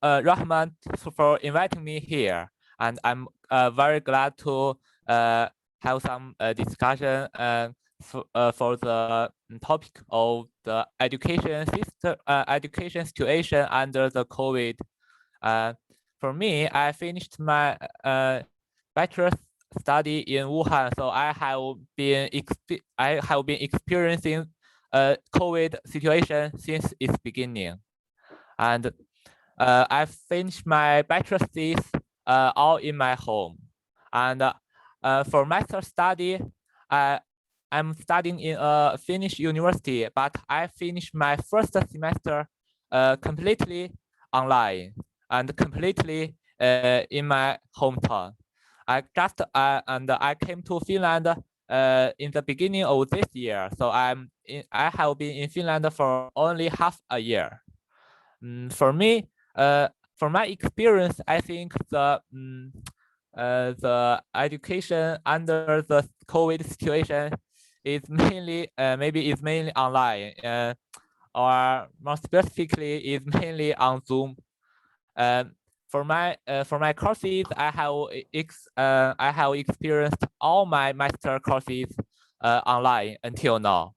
Rahman for inviting me here, and I'm very glad to have some discussion for the topic of the education system, education situation under the COVID. For me, I finished my bachelor's study in Wuhan, so I have been experiencing a COVID situation since its beginning, and I finished my bachelor's thesis all in my home. And for master study, I'm studying in a Finnish university, but I finished my first semester completely online and completely in my hometown. I came to Finland in the beginning of this year, so I have been in Finland for only half a year. For me, for my experience, I think the education under the COVID situation is mainly mainly online, or more specifically is mainly on Zoom. For my courses, I have experienced all my master courses online until now.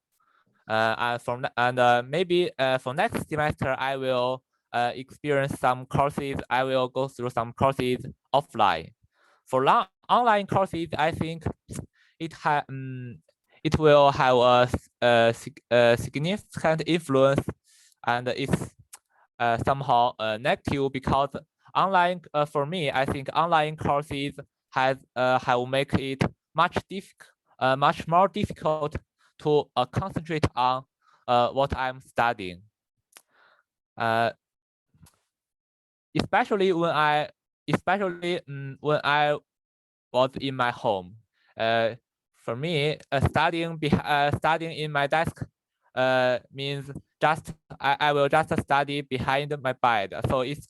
Maybe for next semester, I will experience some courses. I will go through some courses offline. For online courses, I think it will have a significant influence, and it's somehow negative, because online, for me, I think online courses have make it much more difficult to concentrate on what I'm studying. Especially when I was in my home. For me, studying in my desk means I will just study behind my bed. So it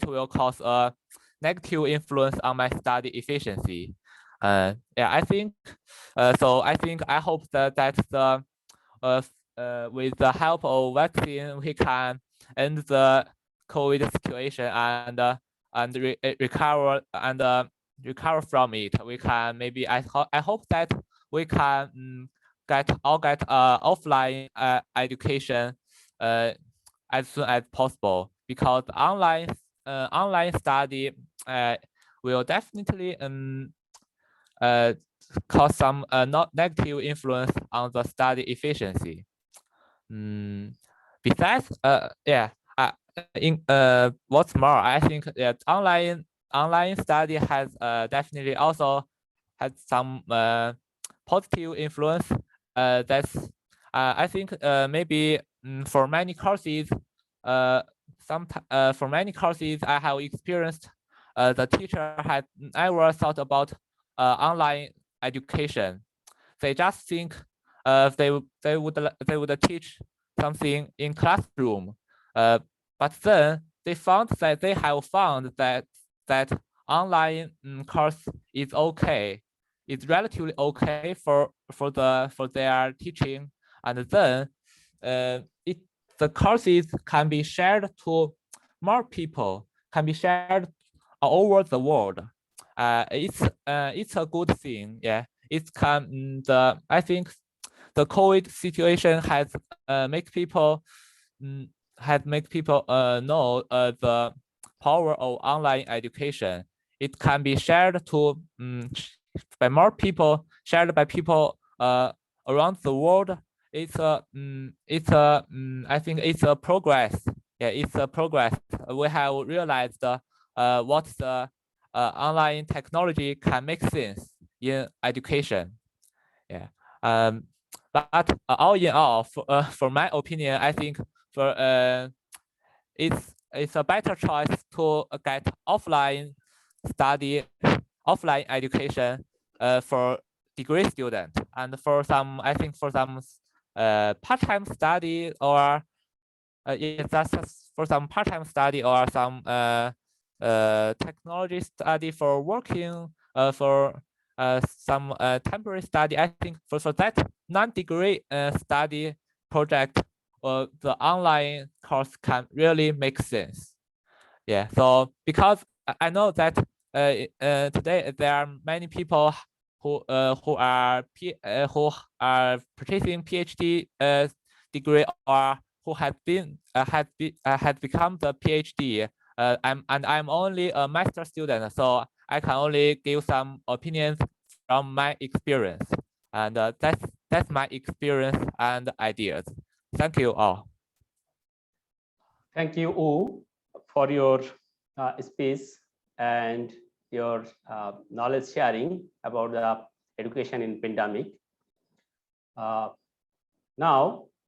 will cause a negative influence on my study efficiency. Yeah, I think so. I hope that with the help of vaccine, we can end the COVID situation and recover from it. We can maybe I hope that we can get offline education as soon as possible, because online study will definitely cause some not negative influence on the study efficiency. Besides, what's more, I think that online study has definitely also had some positive influence. I think maybe for many courses, for many courses I have experienced, the teacher had never thought about online education. They just think they would teach something in classroom, but then they found that online course is okay. It's relatively okay for their teaching, and then the courses can be shared to more people. can be shared all over the world. It's a good thing. Yeah, it can. I think the COVID situation has make people know the power of online education. It can be shared to by more people, shared by people around the world. I think it's a progress. Yeah, it's a progress. We have realized what the online technology can make sense in education. Yeah. But all in all, for my opinion, I think it's a better choice to get offline education for degree student, and for some, I think for some part-time study, or that's for some part-time study, or some technology study for working, for some temporary study. I think for that non-degree study project, the online course can really make sense. Yeah, so because I know that today there are many people who are purchasing PhD degree, or who had become the PhD. I'm only a master student, so I can only give some opinions from my experience, and that's my experience and ideas. Thank you all. Thank you, U, for your space and your knowledge sharing about the education in pandemic. Now,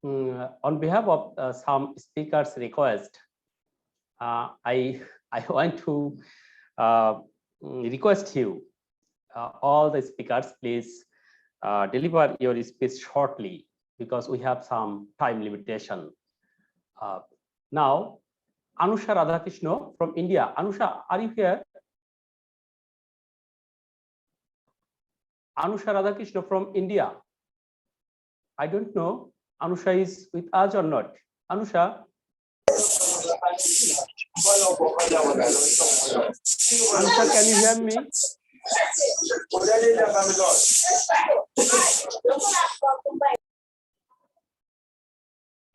on behalf of some speakers' request, I want to request you, all the speakers, please deliver your speech shortly, because we have some time limitation. Now, Anusha Radhakrishna from India. Anusha, are you here? Anusha Radhakrishna from India. I don't know Anusha is with us or not. Anusha? Anusha, can you hear me?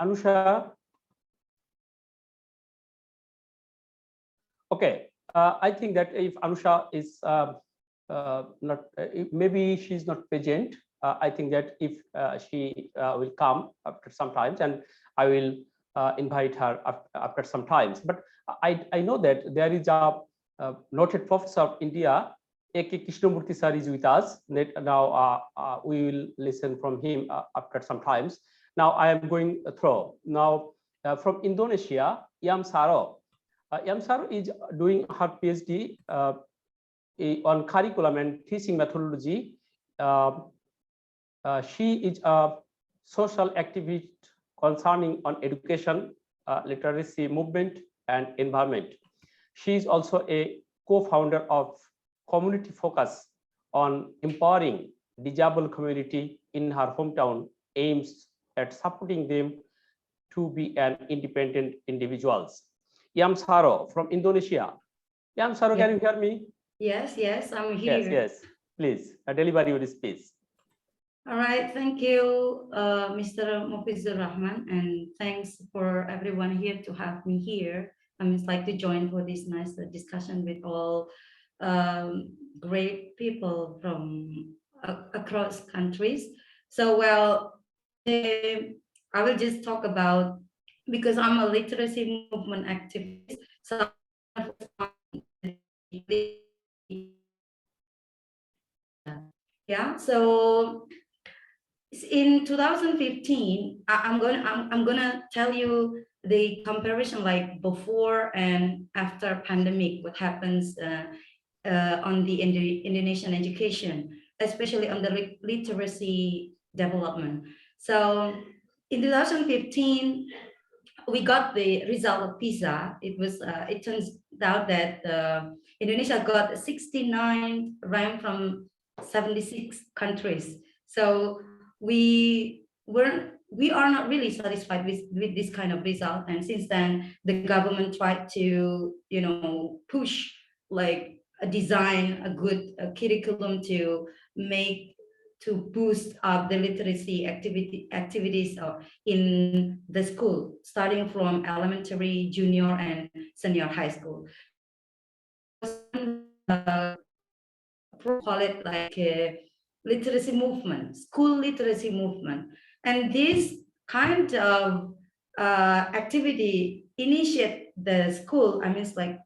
Anusha? Okay, I think that if Anusha is not, maybe she's not present, I think that if she will come after some times, and I will invite her after some times. But I know that there is a noted professor of India, A.K. Krishnamurthy sir, is with us. Now we will listen from him after some times. Now I am going through. Now from Indonesia, Yam Saro. Yam Saro is doing her PhD on curriculum and teaching methodology. She is a social activist concerning on education, literacy movement, and environment. She is also a co-founder of Community Focus on empowering disabled community in her hometown, aims at supporting them to be an independent individuals. Yam Saro from Indonesia. Yam Saro, can you hear me? Yes, I'm here. Yes, please deliver your speech. All right, thank you, Mr. Mufizur Rahman, and thanks for everyone here to have me here. I'm just like to join for this nice discussion with all great people from across countries. So, well, I will just talk about, because I'm a literacy movement activist, so yeah, so in 2015, I'm gonna tell you the comparison, like before and after pandemic, what happens on the Indonesian education, especially on the literacy development. So in 2015, we got the result of PISA. It turns out that Indonesia got 69 ranked from 76 countries. So we weren't we are not really satisfied with this kind of result. And since then, the government tried to, push like design a good curriculum to boost up the literacy activities in the school, starting from elementary, junior, and senior high school. Call it like a literacy movement, school literacy movement. And this kind of activity initiate the school, it's like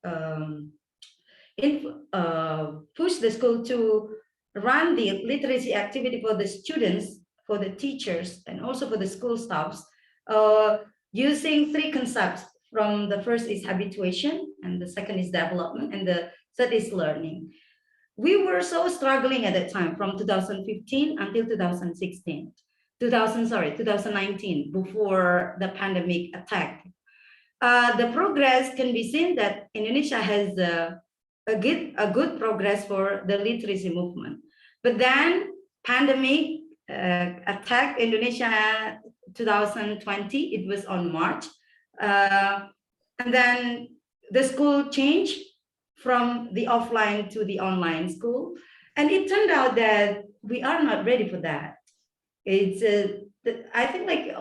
push the school to run the literacy activity for the students, for the teachers, and also for the school staffs, using three concepts. From the first is habituation, and the second is development, and the third is learning. We were so struggling at that time from 2015 until 2019, before the pandemic attack. The progress can be seen that Indonesia has a good progress for the literacy movement. But then pandemic attacked Indonesia 2020, it was on March. And then the school changed from the offline to the online school. And it turned out that we are not ready for that. I think like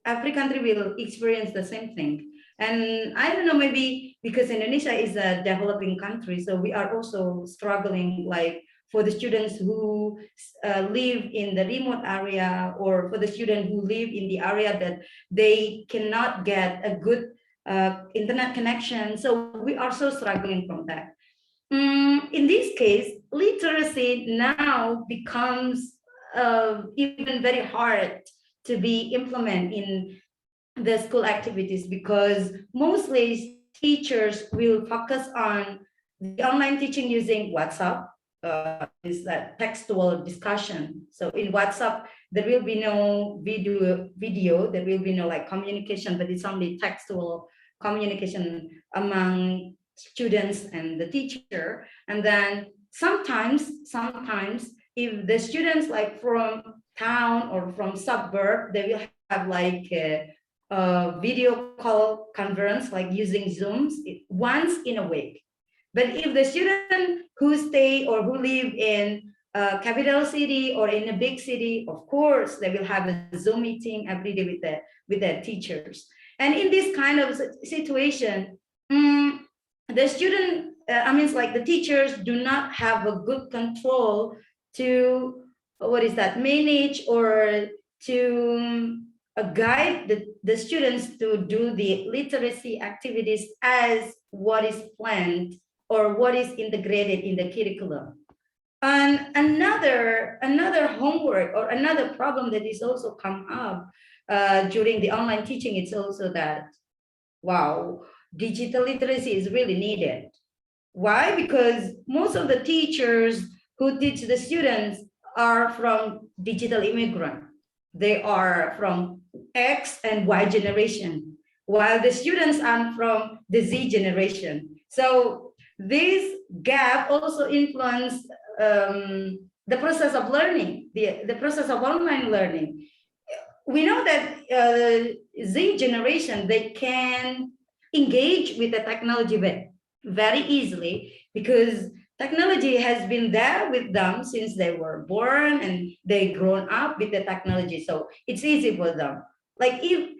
every country will experience the same thing. And I don't know, maybe because Indonesia is a developing country, so we are also struggling, like for the students who live in the remote area, or for the students who live in the area that they cannot get a good internet connection. So we are so struggling from that. In this case, literacy now becomes even very hard to be implemented in the school activities, because mostly teachers will focus on the online teaching using WhatsApp, is that textual discussion. So in WhatsApp, there will be no video, there will be no like communication, but it's only textual communication among students and the teacher. And then sometimes if the students like from town or from suburb, they will have like a video call conference, like using Zooms once in a week. But if the student who stay or who live in a capital city or in a big city, of course, they will have a Zoom meeting every day with their teachers. And in this kind of situation, the student, the teachers do not have a good control to, manage or to guide the students to do the literacy activities as what is planned or what is integrated in the curriculum. And another homework or another problem that is also come up during the online teaching, it's also that, wow, digital literacy is really needed. Why? Because most of the teachers who teach the students are from digital immigrant. They are from X and Y generation, while the students are from the Z generation. So this gap also influenced the process of learning, the process of online learning. We know that Z generation, they can engage with the technology very easily, because technology has been there with them since they were born and they grown up with the technology. So it's easy for them. Like if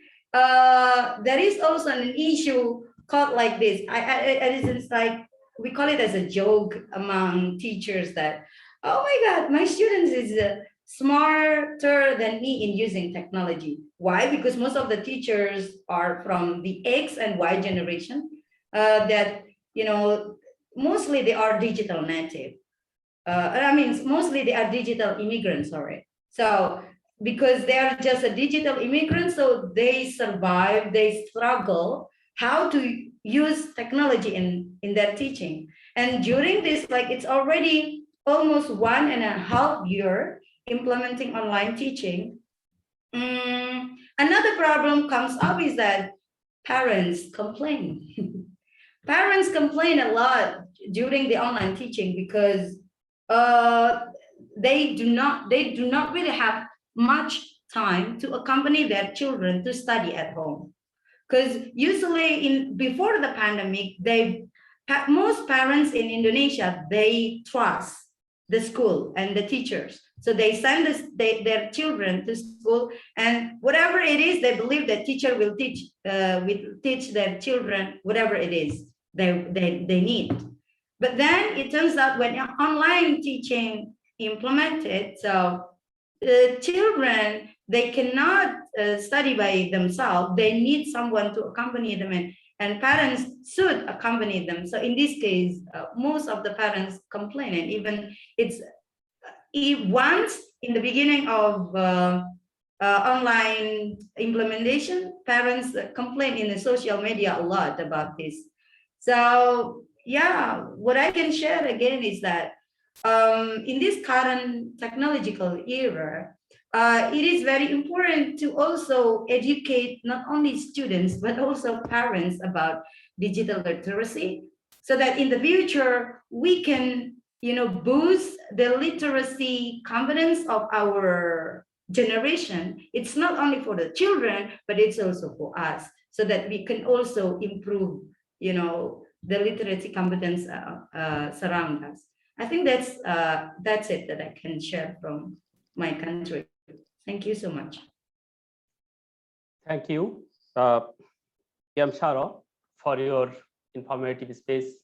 there is also an issue called like this, it's like, we call it as a joke among teachers that, oh my God, my students is smarter than me in using technology. Why? Because most of the teachers are from the X and Y generation that, mostly they are digital native. Mostly they are digital immigrants, sorry. So because they are just a digital immigrant, so they survive, they struggle how to use technology in their teaching. And during this, like it's already almost 1.5 years implementing online teaching. Another problem comes up is that parents complain. Parents complain a lot during the online teaching because they do not really have much time to accompany their children to study at home. Because usually before the pandemic, most parents in Indonesia, they trust the school and the teachers. So they send their children to school, and whatever it is, they believe that teacher will teach their children whatever it is they need. But then it turns out when online teaching implemented, so the children, they cannot study by themselves. They need someone to accompany them, and parents should accompany them. So in this case, most of the parents complain, and even once in the beginning of online implementation, parents complain in the social media a lot about this. So yeah, what I can share again is that in this current technological era, it is very important to also educate not only students, but also parents about digital literacy, so that in the future, we can, boost the literacy confidence of our generation. It's not only for the children, but it's also for us, so that we can also improve, the literacy competence surround us. I think that's it that I can share from my country. Thank you so much. Thank you, Sharo, for your informative space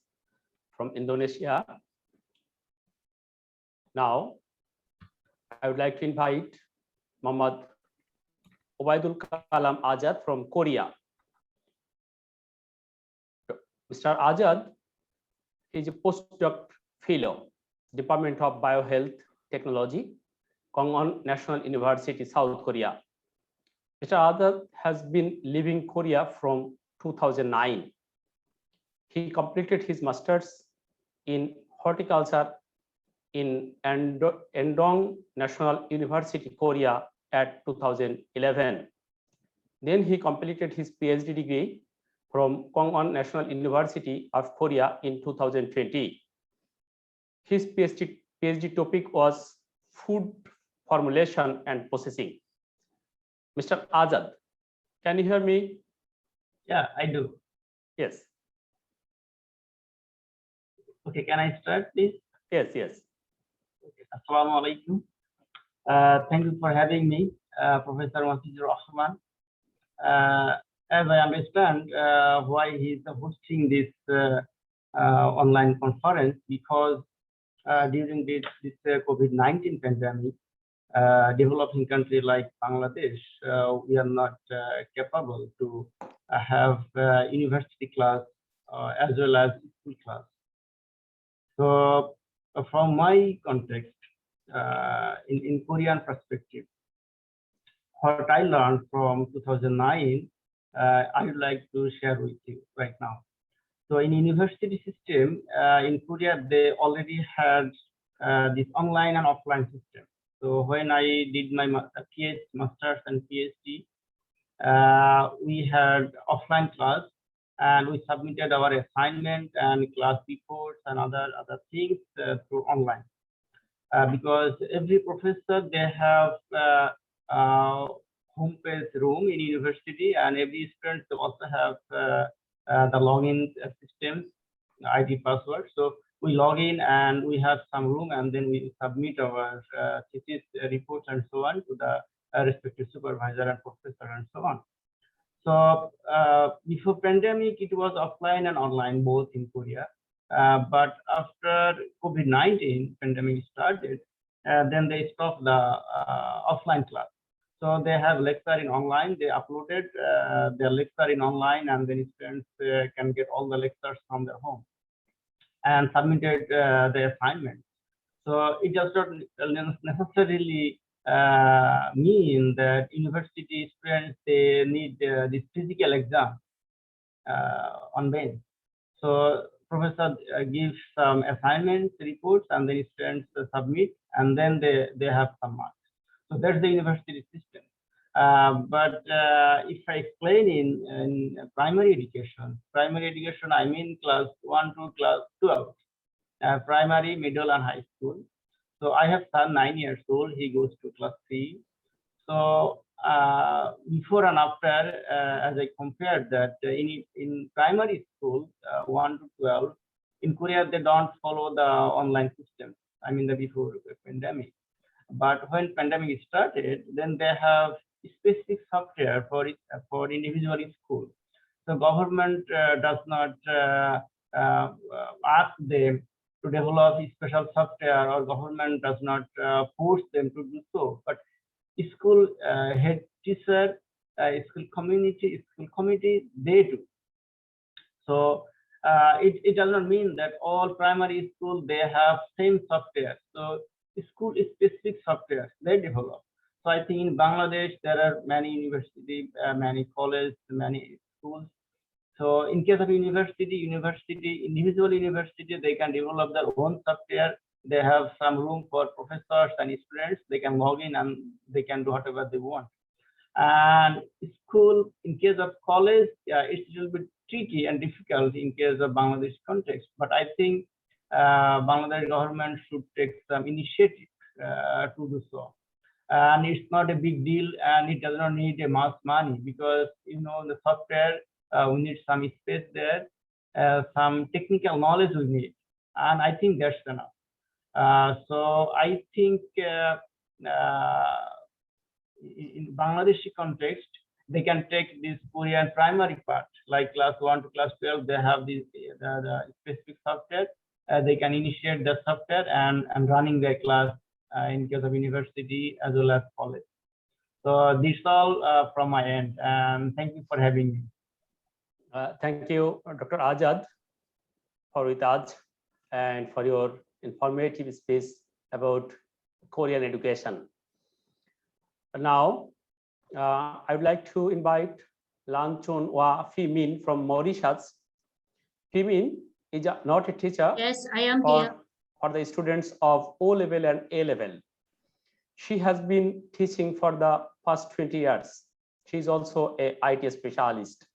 from Indonesia. Now, I would like to invite Muhammad Obaidul Kalam Azad from Korea. Mr. Azad is a postdoc fellow, Department of Biohealth Technology, Kongwon National University, South Korea. Mr. Azad has been living Korea from 2009. He completed his master's in horticulture in Andong National University, Korea at 2011. Then he completed his PhD degree from Kongwon National University of Korea in 2020. His PhD topic was food formulation and processing. Mr. Azad, can you hear me? Yeah, I do. Yes. Okay, can I start, please? Yes, yes. Okay. Assalamu alaikum. Thank you for having me, Professor Masjidur Rahman. As I understand why he is hosting this online conference, because during this COVID-19 pandemic, developing country like Bangladesh, we are not capable to have university class as well as school class. So from my context, in Korean perspective, what I learned from 2009, I would like to share with you right now. So in university system in Korea, they already had this online and offline system. So when I did my master's and PhD, we had offline class, and we submitted our assignment and class reports and other things through online. Because every professor, they have homepage room in university, and every student also have the login system, ID password. So we log in and we have some room, and then we submit our thesis reports and so on to the respective supervisor and professor and so on. So before pandemic, it was offline and online both in Korea. But after COVID-19 pandemic started, then they stopped the offline class. So they have lecture in online. They uploaded their lecture in online, and then students can get all the lectures from their home and submitted the assignment. So it does not necessarily mean that university students, they need this physical exam on bench. So professor gives some assignments, reports, and then students submit, and then they have some marks. So that's the university system. But if I explain in primary education, I mean class 1 to class 12, primary, middle, and high school. So I have son 9 years old. He goes to class 3. So before and after, as I compared that in primary school, 1 to 12, in Korea, they don't follow the online system. I mean, the before the pandemic. But when pandemic started, then they have specific software for individual school. So government does not ask them to develop special software, or government does not force them to do so. But school head teacher, school committee, they do. So it does not mean that all primary schools they have same software. So school specific software they develop. So I think in Bangladesh there are many universities, many colleges, many schools. So in case of individual university, they can develop their own software. They have some room for professors and students. They can log in and they can do whatever they want. And school, in case of college, it's a little bit tricky and difficult in case of Bangladesh context. But I think Bangladesh government should take some initiative to do so. And it's not a big deal, and it does not need a much money, because the software we need some space there, some technical knowledge we need, and I think that's enough. So I think in Bangladeshi context, they can take this Korean primary part, like class 1 to class 12. They have the specific software. They can initiate the software and running their class in case of university as well as college. So this all from my end, and thank you for having me. Thank you, Dr. Azad, for with us and for your informative speech about Korean education. Now, I would like to invite Lanchon Wa Phi Min from Mauritius. Phi Min is not a teacher. Yes, I am here. For the students of O level and A level. She has been teaching for the past 20 years. She is also a IT specialist.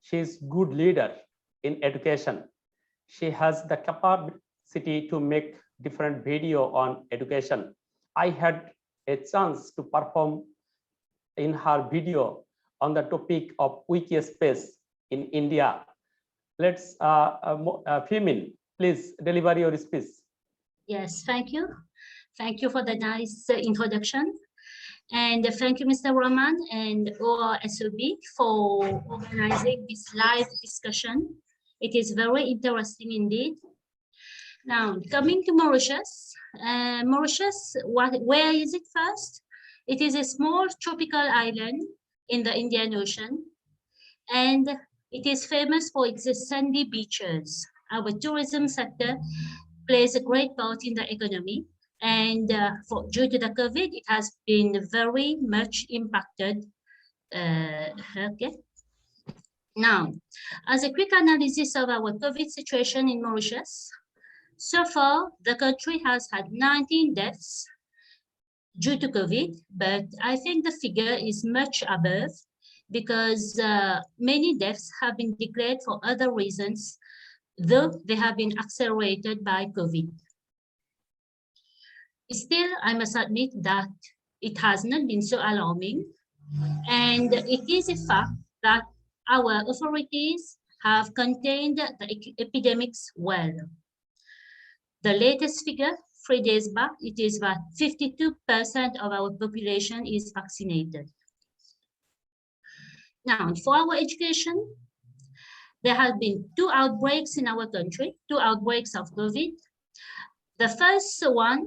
She is good leader in education. She has the capacity to make different video on education. I had a chance to perform in her video on the topic of Wikispace in India. Let's, Phi Min, please deliver your speech. Yes, thank you. Thank you for the nice introduction. And thank you, Mr. Rahman and ORSOB for organizing this live discussion. It is very interesting indeed. Now, coming to Mauritius. Mauritius, where is it first? It is a small tropical island in the Indian Ocean, and it is famous for its sandy beaches. Our tourism sector plays a great part in the economy, and due to the COVID, it has been very much impacted. Okay. Now, as a quick analysis of our COVID situation in Mauritius, so far the country has had 19 deaths due to COVID, but I think the figure is much above, because many deaths have been declared for other reasons, though they have been accelerated by COVID. Still, I must admit that it has not been so alarming, and it is a fact that our authorities have contained the epidemics well. The latest figure, 3 days back, it is that 52% of our population is vaccinated. Now, for our education, there have been 2 outbreaks in our country, 2 outbreaks of COVID. The first one,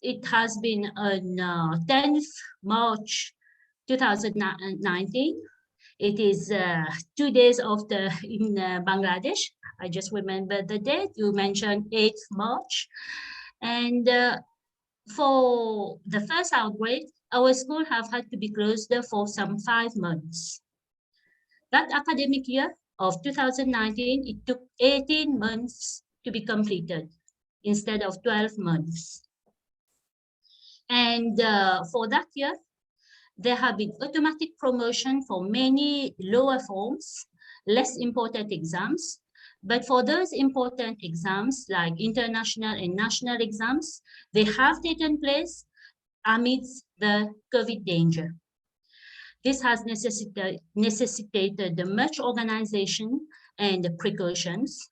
it has been on 10th March 2019. It is 2 days after in Bangladesh. I just remember the date. You mentioned 8th March. And for the first outbreak, our school have had to be closed for some 5 months. That academic year of 2019, it took 18 months to be completed instead of 12 months. And for that year, there have been automatic promotion for many lower forms, less important exams. But for those important exams like international and national exams, they have taken place amidst the COVID danger. This has necessitated much organization and precautions,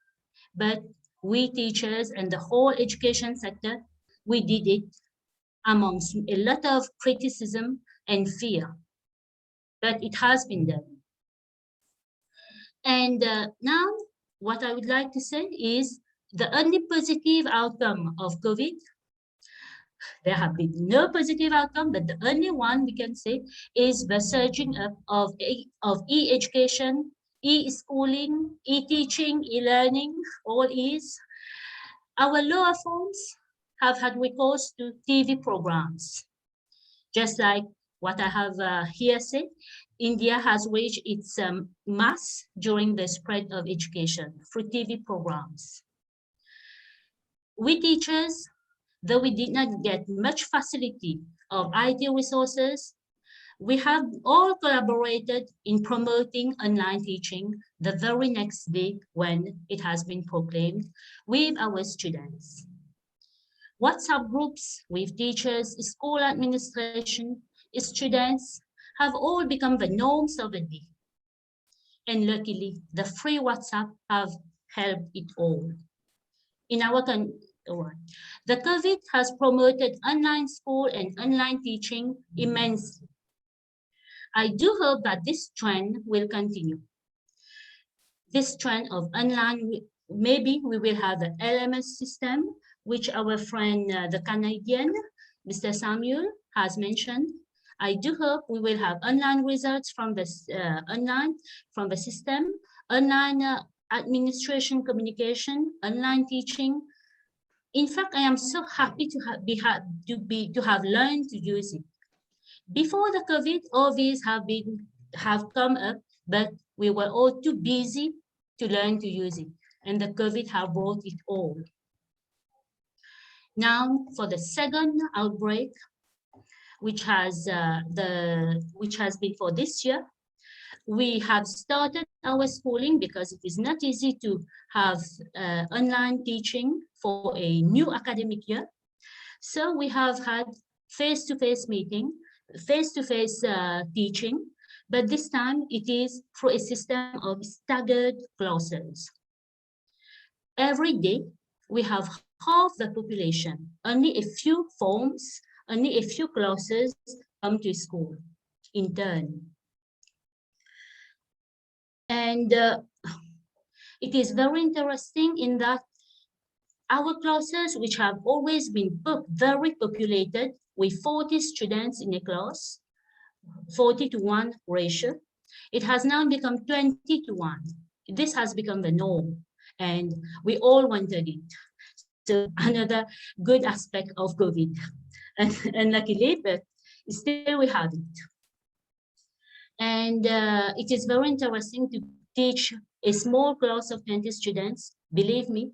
but we teachers and the whole education sector, we did it amongst a lot of criticism and fear, but it has been done. And now what I would like to say is the only positive outcome of COVID, there have been no positive outcome, but the only one we can say is the surging up of e-education, e-schooling, e-teaching, e-learning, all is. Our lower forms have had recourse to TV programs. Just like what I have here said, India has waged its mass during the spread of education through TV programs. We teachers, though we did not get much facility of IT resources, we have all collaborated in promoting online teaching the very next day when it has been proclaimed with our students. WhatsApp groups with teachers, school administration, students have all become the norms of the day. And luckily, the free WhatsApp have helped it all. In our country, the COVID has promoted online school and online teaching immensely. I do hope that this trend will continue. This trend of online, maybe we will have the LMS system, which our friend, the Canadian, Mr. Samuel, has mentioned. I do hope we will have online results from the system, online administration communication, online teaching. In fact, I am so happy to have learned to use it. Before the COVID, all these have come up, but we were all too busy to learn to use it, and the COVID have brought it all. Now, for the second outbreak, which has been for this year, we have started our schooling because it is not easy to have online teaching for a new academic year. So we have had face-to-face meeting, face-to-face teaching, but this time it is through a system of staggered classes. Every day, we have half the population, only a few forms, only a few classes come to school in turn. And it is very interesting in that our classes, which have always been very populated with 40 students in a class, 40-to-1 ratio, it has now become 20-to-1. This has become the norm, and we all wanted it. So another good aspect of COVID, and luckily, but still we have it. And it is very interesting to teach a small class of 20 students, believe me.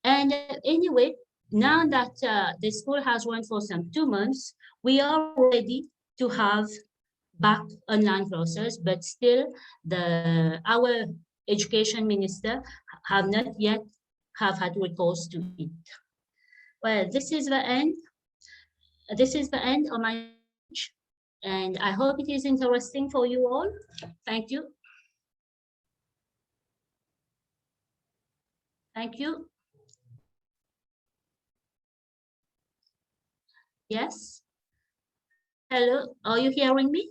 And anyway, now that the school has run for some 2 months, we are ready to have back online classes, but still our education minister have not yet have had recourse to it. Well, this is the end. This is the end of my speech, and I hope it is interesting for you all. Thank you. Thank you. Yes. Hello, are you hearing me?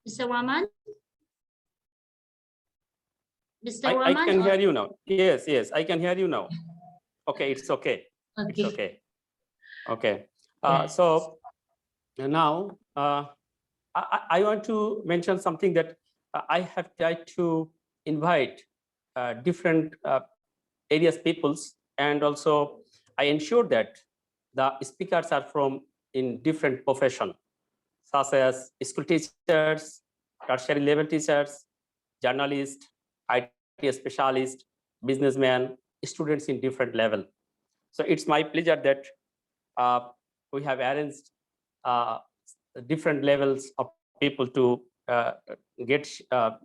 Mr. Rahman? Mr. Rahman? I can hear you now. Yes, yes, I can hear you now. Okay, it's okay. Okay. It's okay. Okay. Yes. So now I want to mention something that I have tried to invite different areas peoples, and also I ensure that the speakers are from in different profession, such as school teachers, tertiary level teachers, journalists, IT specialists, businessmen, students in different level. So it's my pleasure that we have arranged different levels of people to get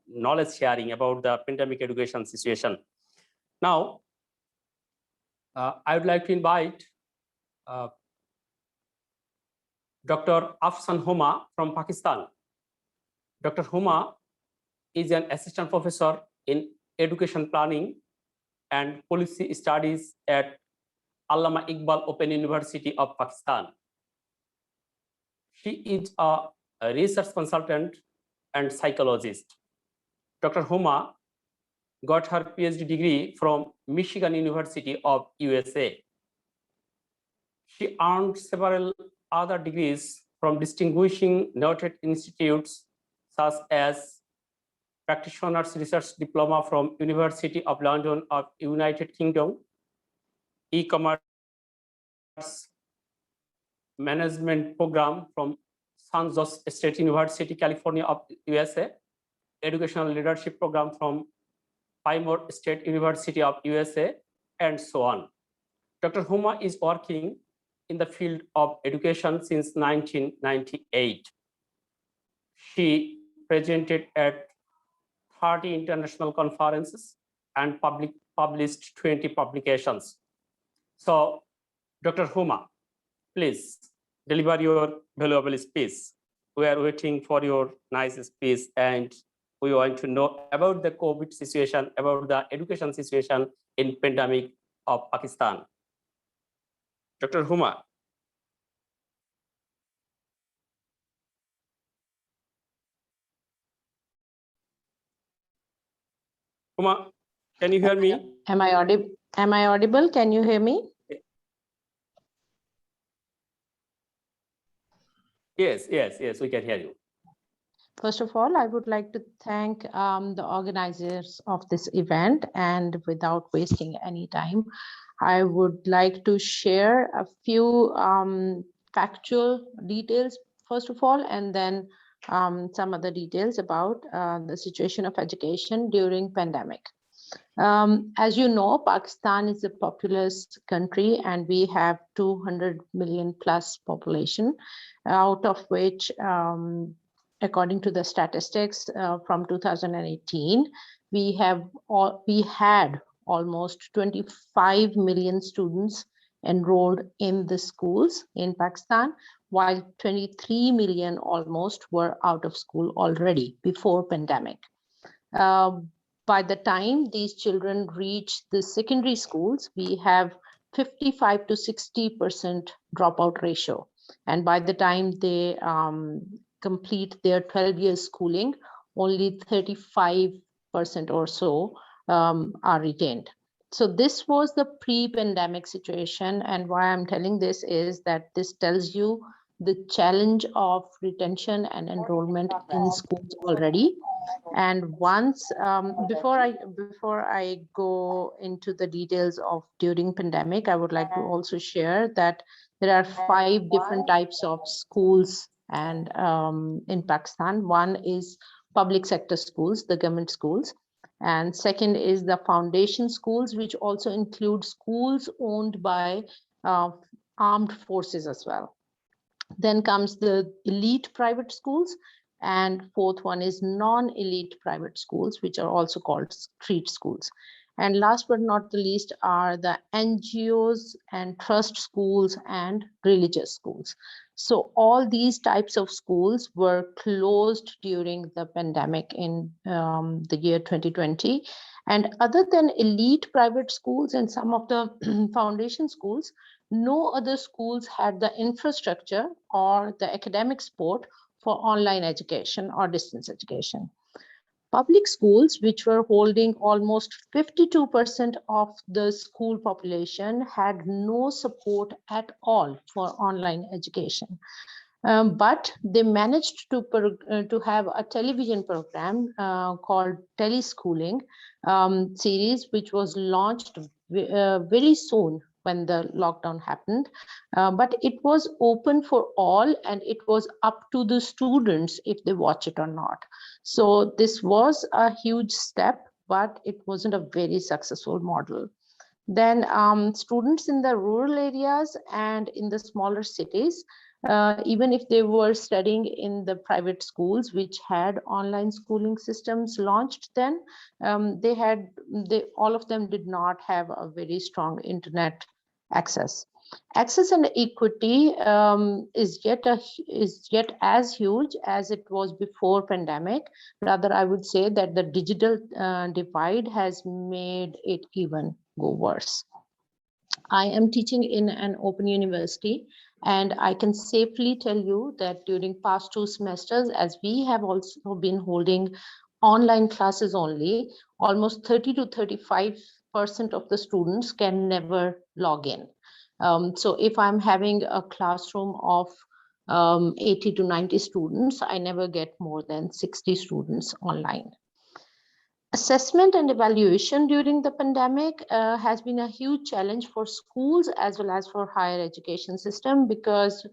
knowledge sharing about the pandemic education situation. Now, I would like to invite Dr. Afsan Huma from Pakistan. Dr. Huma is an assistant professor in education planning and policy studies at Allama Iqbal Open University of Pakistan. She is a research consultant and psychologist. Dr. Huma got her PhD degree from Michigan University of USA. She earned several other degrees from distinguishing noted institutes such as Practitioners Research Diploma from University of London of United Kingdom, E-commerce management program from San Jose State University, California of USA, educational leadership program from Pymore State University of USA, and so on. Dr. Huma is working in the field of education since 1998. She presented at 30 international conferences and published 20 publications. So, Dr. Huma, please deliver your valuable speech. We are waiting for your nice speech, and we want to know about the COVID situation, about the education situation in pandemic of Pakistan. Dr. Huma. Huma, can you hear me? Am I audible? Am I audible? Can you hear me? Yes, we can hear you. First of all, I would like to thank the organizers of this event, and without wasting any time, I would like to share a few factual details, first of all, and then some other details about the situation of education during pandemic. As you know, Pakistan is a populous country, and we have 200 million plus population, out of which, according to the statistics from 2018, we had almost 25 million students enrolled in the schools in Pakistan, while 23 million almost were out of school already before pandemic. By the time these children reach the secondary schools, we have 55 to 60% dropout ratio. And by the time they complete their 12 years schooling, only 35% or so are retained. So this was the pre-pandemic situation. And why I'm telling this is that this tells you the challenge of retention and enrollment in schools already. And once, before I go into the details of during pandemic, I would like to also share that there are 5 different types of schools and in Pakistan. One is public sector schools, the government schools. And second is the foundation schools, which also include schools owned by armed forces as well. Then comes the elite private schools, and fourth one is non-elite private schools, which are also called street schools. And last but not the least are the NGOs and trust schools and religious schools. So all these types of schools were closed during the pandemic in the year 2020. And other than elite private schools and some of the foundation schools, no other schools had the infrastructure or the academic support for online education or distance education. Public schools, which were holding almost 52% of the school population, had no support at all for online education. But they managed to have a television program called Teleschooling series, which was launched very soon when the lockdown happened, but it was open for all, and it was up to the students if they watch it or not. So this was a huge step, but it wasn't a very successful model. Then students in the rural areas and in the smaller cities, even if they were studying in the private schools, which had online schooling systems launched then, all of them did not have a very strong internet access. Access and equity is yet as huge as it was before pandemic. Rather, I would say that the digital divide has made it even go worse. I am teaching in an open university, and I can safely tell you that during past 2 semesters, as we have also been holding online classes only, almost 30 to 35% of the students can never log in. So if I'm having a classroom of 80 to 90 students, I never get more than 60 students online. Assessment and evaluation during the pandemic has been a huge challenge for schools as well as for higher education system, because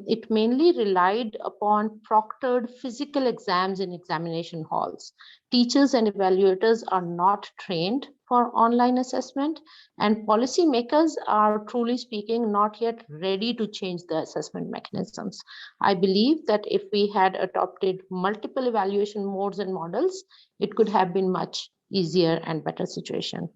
it mainly relied upon proctored physical exams in examination halls. Teachers and evaluators are not trained for online assessment, and policymakers are, truly speaking, not yet ready to change the assessment mechanisms. I believe that if we had adopted multiple evaluation modes and models, it could have been much easier and better situation.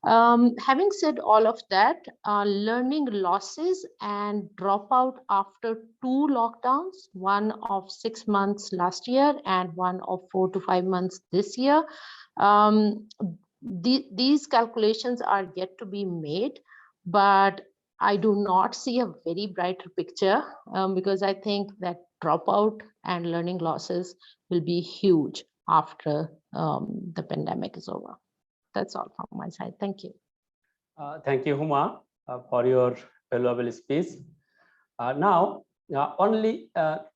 Having said all of that, learning losses and dropout after 2 lockdowns, one of 6 months last year and one of 4 to 5 months this year, these calculations are yet to be made, but I do not see a very brighter picture because I think that dropout and learning losses will be huge after the pandemic is over. That's all from my side. Thank you. Thank you, Huma, for your valuable speech. Now, only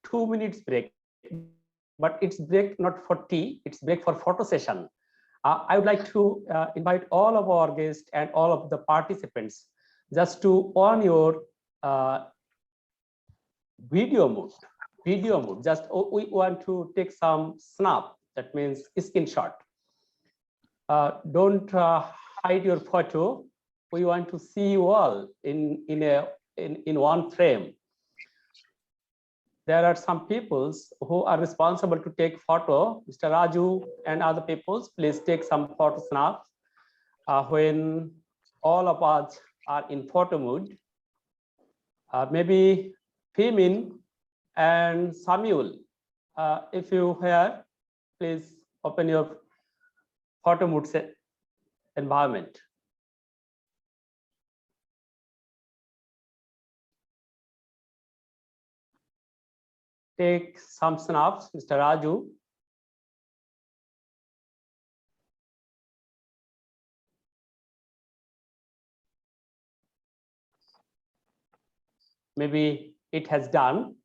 2 minutes break, but it's break not for tea, it's break for photo session. I would like to invite all of our guests and all of the participants just to on your video mode. Just we want to take some snap, that means screenshot. Don't hide your photo. We want to see you all in one frame. There are some peoples who are responsible to take photo. Mr. Raju and other peoples, please take some photo snaps when all of us are in photo mode. Maybe Femin and Samuel, if you here, please open your photo mode environment. Take some snaps, Mr. Raju. Maybe it has done.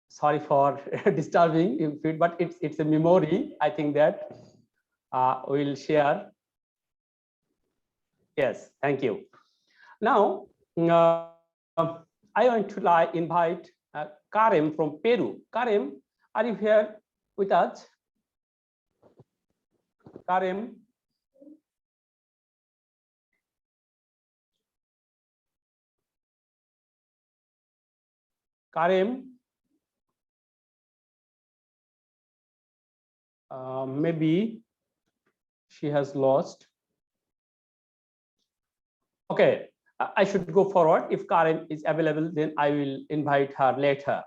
Sorry for disturbing you, but it's a memory. I think that we'll share. Yes, thank you. Now, I want to invite Karim from Peru. Karim, are you here with us? Karim. Karim. Maybe she has lost. Okay, I should go forward. If Karim is available, then I will invite her later.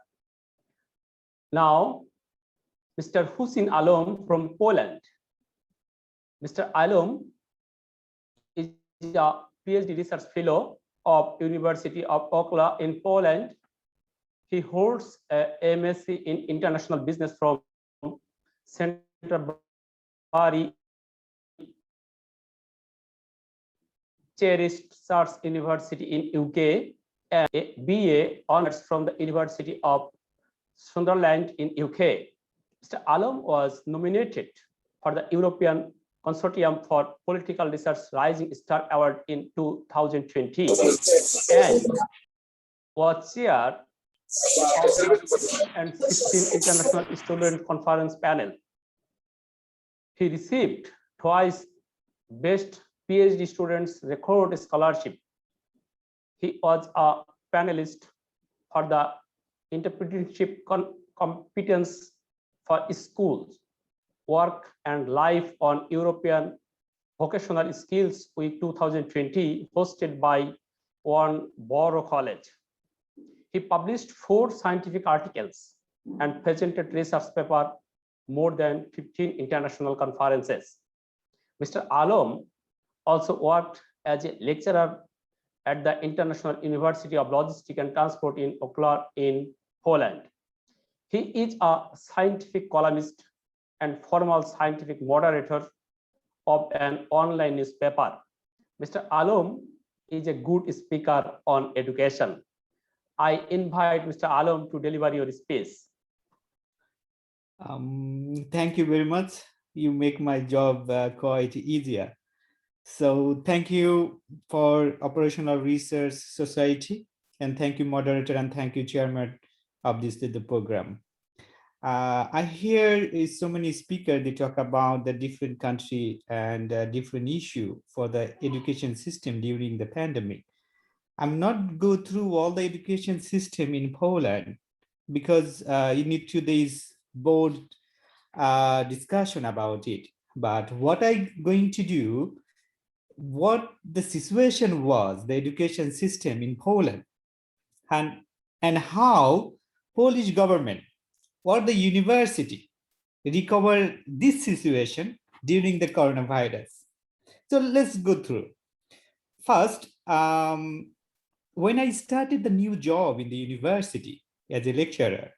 Now, Mr. Hussein Alom from Poland. Mr. Alom is a PhD research fellow of University of Okola in Poland. He holds a MSc in International Business from Canterbury Research University in UK, and a BA honors from the University of Sunderland in UK. Mr. Alom was nominated for the European Consortium for Political Research Rising Star Award in 2020 and was chair of the 2016 International Student Conference panel. He received twice Best PhD Students Record Scholarship. He was a panelist for the Entrepreneurship Competence for Schools, Work and Life on European Vocational Skills Week 2020 hosted by one Borough College. He published 4 scientific articles and presented research paper more than 15 international conferences. Mr. Alom also worked as a lecturer at the International University of Logistics and Transport in Wrocław in Poland. He is a scientific columnist and formal scientific moderator of an online newspaper. Mr. Alom is a good speaker on education. I invite Mr. Alom to deliver your speech. Thank you very much. You make my job quite easier. So thank you for Operational Research Society, and thank you, moderator, and thank you, chairman of the program. I hear so many speakers, they talk about the different country and different issue for the education system during the pandemic. I'm not go through all the education system in Poland because you need to this board discussion about it. But what I'm going to do, what the situation was, the education system in Poland, and how Polish government or the university recover this situation during the coronavirus. So let's go through. First, when I started the new job in the university as a lecturer,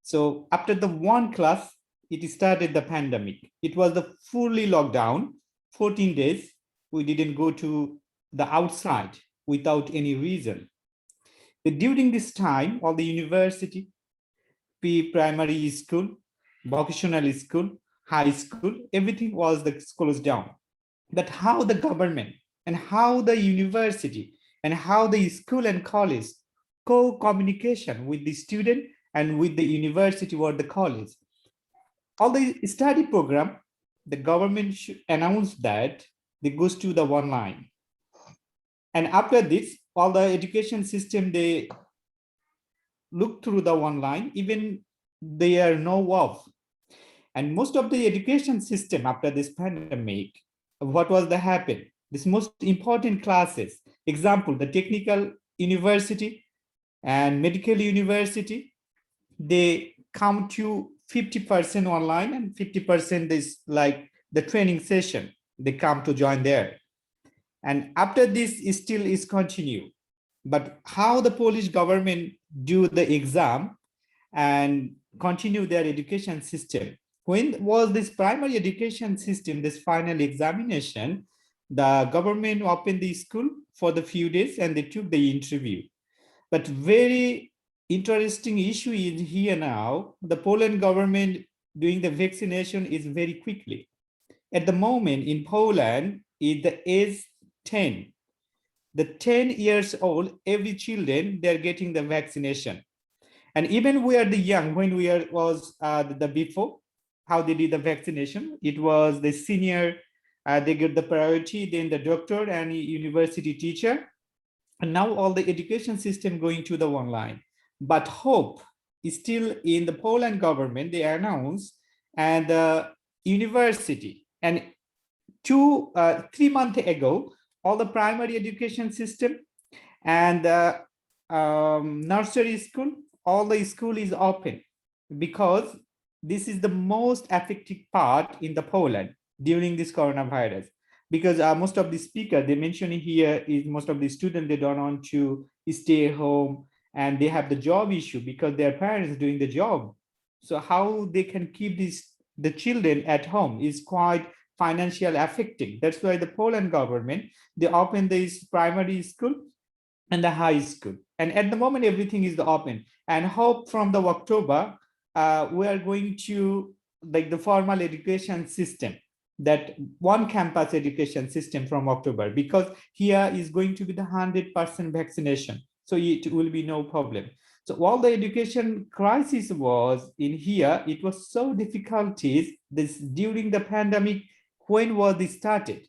so after the one class, it started the pandemic. It was the fully lockdown, 14 days. We didn't go to the outside without any reason. But during this time, all the university, primary school, vocational school, high school, everything was closed down. But how the government and how the university and how the school and college co-communication with the student and with the university or the college. All the study program, the government should announce that they goes to the online. And after this, all the education system, they look through the online, even they are no off. And most of the education system after this pandemic, what was the happen? This most important classes, example, the technical university and medical university, they come to 50% online and 50% is like the training session. They come to join there. And after this is still is continue. But how the Polish government do the exam and continue their education system? When was this primary education system, this final examination, the government opened the school for the few days and they took the interview. But very interesting issue is here now, the Poland government doing the vaccination is very quickly. At the moment in Poland, is the age 10. The 10 years old, every children, they're getting the vaccination. And even we are the young, when we was the before, how they did the vaccination, it was the senior, they get the priority, then the doctor and university teacher. And now all the education system going to the online. But hope is still in the Poland government, they announced, and the university. And 3 months ago, all the primary education system and nursery school, all the school is open because this is the most affected part in the Poland during this coronavirus. Because most of the speakers, they mention here is most of the students, they don't want to stay home and they have the job issue because their parents doing the job. So how they can keep the children at home is quite financial affecting. That's why the Poland government, they open this primary school and the high school. And at the moment, everything is open. And hope from the October, we are going to like the formal education system, that one campus education system from October, because here is going to be the 100% vaccination. So it will be no problem. So while the education crisis was in here, it was so difficulties this during the pandemic. When was this started?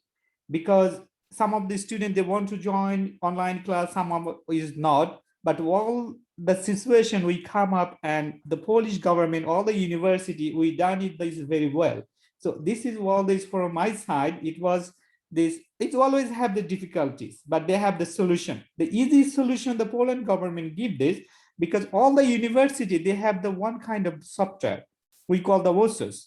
Because some of the students, they want to join online class, some of is not. But while the situation we come up and the Polish government, all the university, we done it this very well. So this is all this from my side. It was this, it always have the difficulties, but they have the solution. The easy solution the Poland government give this, because all the university, they have the one kind of software we call the WOSUS.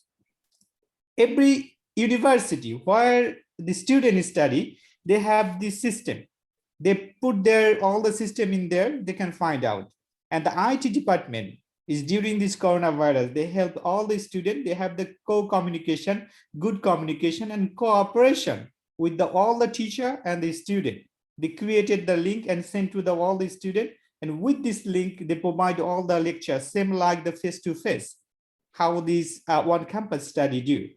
Every university where the student study, they have this system. They put their all the system in there, they can find out. And the IT department is during this coronavirus, they help all the students, they have the co-communication, good communication and cooperation with all the teacher and the student. They created the link and sent to all the student. And with this link, they provide all the lectures, same like the face-to-face, how this one campus study do.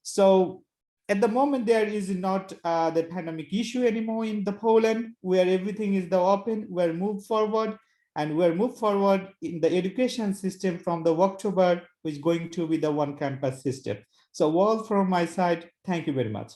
So at the moment, there is not the pandemic issue anymore in the Poland, where everything is the open, we're moved forward, and we're moved forward in the education system from the October, which is going to be the one campus system. So all from my side, thank you very much.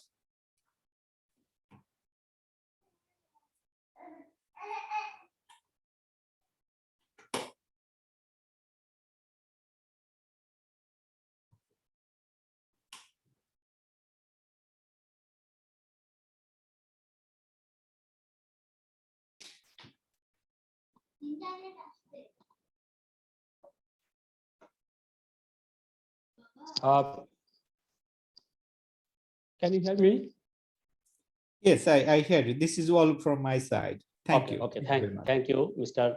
Can you hear me? Yes, I hear you. This is all from my side. Thank you. Okay, Thank thank you, Mr.